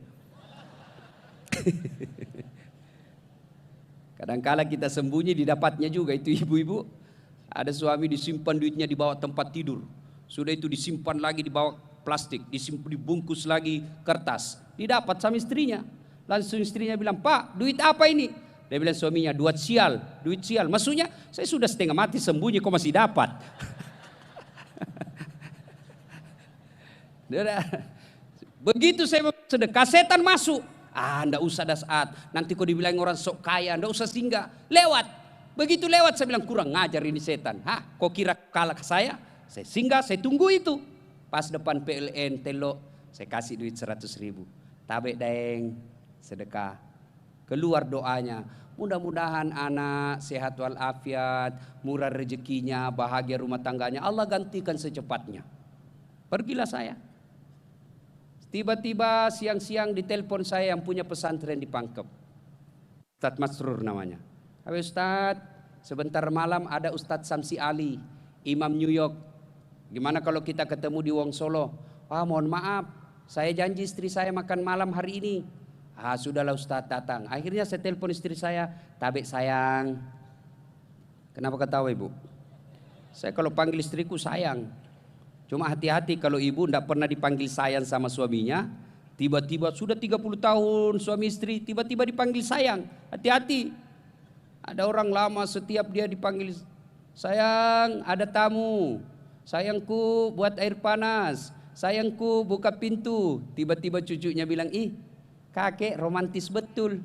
Kadang-kala kita sembunyi didapatnya juga itu ibu-ibu. Ada suami disimpan duitnya di bawah tempat tidur. Sudah itu disimpan lagi di bawah plastik, dibungkus lagi kertas. Didapat sama istrinya. Langsung istrinya bilang, Pak, duit apa ini? Dia bilang suaminya, duit sial. Maksudnya saya sudah setengah mati sembunyi kok masih dapat. Begitu saya sedekah, setan masuk. Ndak usah dah saat. Nanti kau dibilang orang sok kaya, ndak usah singgah. Lewat. Begitu lewat saya bilang kurang ngajar ini setan. Kau kira kalah ke saya? Saya singgah, saya tunggu itu. Pas depan PLN telok, saya kasih duit 100.000. Tabe daeng, sedekah. Keluar doanya. Mudah-mudahan anak sehat walafiat, murah rezekinya, bahagia rumah tangganya. Allah gantikan secepatnya. Pergilah saya. Tiba-tiba siang-siang ditelepon saya yang punya pesantren di Pangkep. Ustadz Masrur namanya. Ustadz, sebentar malam ada Ustadz Samsi Ali, Imam New York. Gimana kalau kita ketemu di Wong Solo? Mohon maaf, saya janji istri saya makan malam hari ini. Sudahlah Ustadz datang. Akhirnya saya telepon istri saya, Tabe sayang. Kenapa ketawa ibu? Saya kalau panggil istriku sayang. Cuma hati-hati kalau ibu tidak pernah dipanggil sayang sama suaminya, tiba-tiba sudah 30 tahun suami istri, tiba-tiba dipanggil sayang. Hati-hati. Ada orang lama setiap dia dipanggil sayang, ada tamu. Sayangku buat air panas. Sayangku buka pintu. Tiba-tiba cucunya bilang, kakek romantis betul.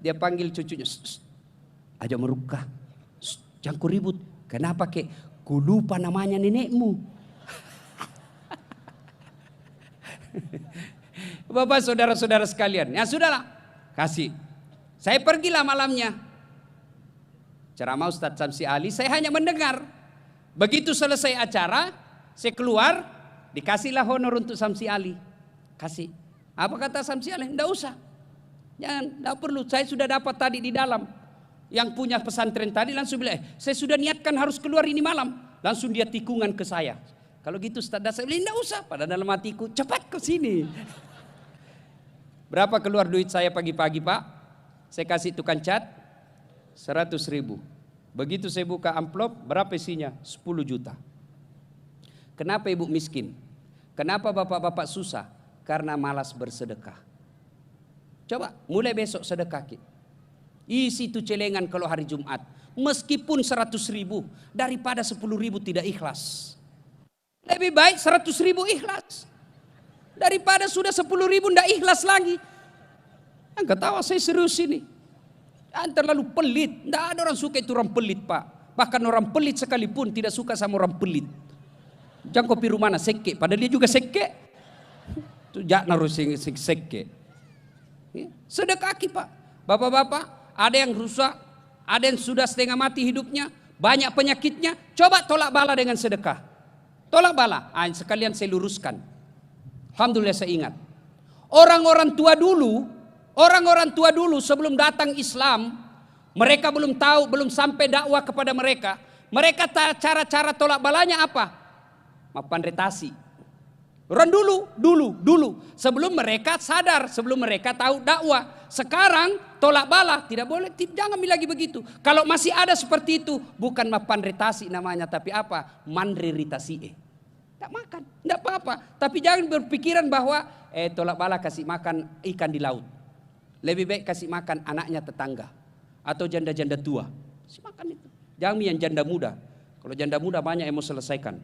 Dia panggil cucunya, aja merukah. Jangan ku ribut. Kenapa kek? Ku lupa namanya nenekmu. Bapak saudara-saudara sekalian, ya sudahlah, kasih. Saya pergilah malamnya. Ceramah Ustadz Samsi Ali, saya hanya mendengar. Begitu selesai acara, saya keluar, dikasihlah honor untuk Samsi Ali. Kasih. Apa kata Samsi Ali? Tidak usah. Jangan, tidak perlu. Saya sudah dapat tadi di dalam. Yang punya pesantren tadi langsung bilang, saya sudah niatkan harus keluar ini malam. Langsung dia tikungan ke saya. Kalau gitu Ustaz saya bilang, tidak usah. Pada dalam hatiku, cepat ke sini. Berapa keluar duit saya pagi-pagi Pak? Saya kasih tukang cat, 100.000. Begitu saya buka amplop, berapa isinya? 10 juta. Kenapa ibu miskin? Kenapa bapak-bapak susah? Karena malas bersedekah. Coba, mulai besok sedekah. Isi itu celengan kalau hari Jumat. Meskipun 100.000, daripada 10.000 tidak ikhlas. Lebih baik 100.000 ikhlas. Daripada sudah 10.000 tidak ikhlas lagi. Yang ketawa saya serius ini. Terlalu pelit. Tidak ada orang suka itu orang pelit Pak. Bahkan orang pelit sekalipun tidak suka sama orang pelit. Jangan kopi rumana seke. Padahal dia juga seke. Itu jangan harus seke. Sedekah Pak. Bapak-bapak ada yang rusak. Ada yang sudah setengah mati hidupnya. Banyak penyakitnya. Coba tolak bala dengan sedekah. Tolak bala. Sekalian saya luruskan. Alhamdulillah saya ingat. Orang-orang tua dulu sebelum datang Islam, mereka belum tahu, belum sampai dakwah kepada mereka. Mereka cara-cara tolak balanya apa? Mapandretasi. Orang dulu. Sebelum mereka sadar, sebelum mereka tahu dakwah. Sekarang tolak bala tidak boleh, jangan lagi begitu. Kalau masih ada seperti itu, bukan mapandretasi namanya, tapi apa? Mandreritasi. Tak makan, tidak apa-apa. Tapi jangan berpikiran bahwa tolak bala kasih makan ikan di laut. Lebih baik kasih makan anaknya tetangga atau janda-janda tua. Kasih makan itu. Jangan yang janda muda. Kalau janda muda banyak yang mau selesaikan.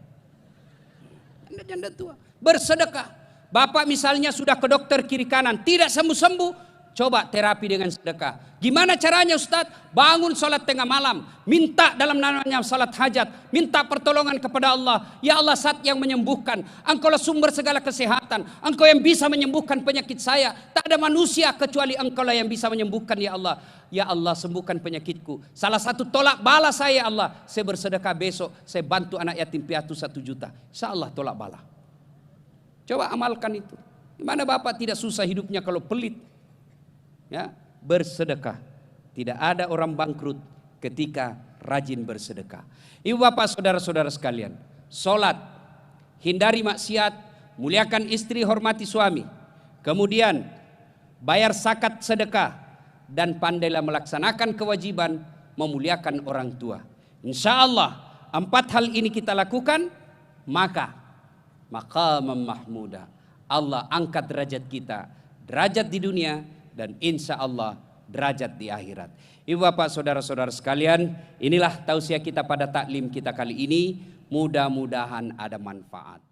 Janda tua. Bersedekah. Bapak misalnya sudah ke dokter kiri kanan, tidak sembuh-sembuh. Coba terapi dengan sedekah. Gimana caranya Ustaz? Bangun sholat tengah malam. Minta dalam namanya sholat hajat. Minta pertolongan kepada Allah. Ya Allah Zat yang menyembuhkan. Engkaulah sumber segala kesehatan. Engkau yang bisa menyembuhkan penyakit saya. Tak ada manusia kecuali Engkaulah yang bisa menyembuhkan ya Allah. Ya Allah sembuhkan penyakitku. Salah satu tolak bala saya ya Allah. Saya bersedekah besok. Saya bantu anak yatim piatu 1 juta. Insya Allah tolak bala. Coba amalkan itu. Gimana Bapak tidak susah hidupnya kalau pelit? Ya, bersedekah. Tidak ada orang bangkrut ketika rajin bersedekah. Ibu bapak saudara-saudara sekalian, solat, hindari maksiat, muliakan istri, hormati suami. Kemudian bayar zakat sedekah dan pandailah melaksanakan kewajiban memuliakan orang tua. Insya Allah 4 hal ini kita lakukan, maka maqamam mahmuda. Allah angkat derajat kita, derajat di dunia. Dan insya Allah derajat di akhirat. Ibu bapak saudara-saudara sekalian, inilah tausiah kita pada taklim kita kali ini. Mudah-mudahan ada manfaat.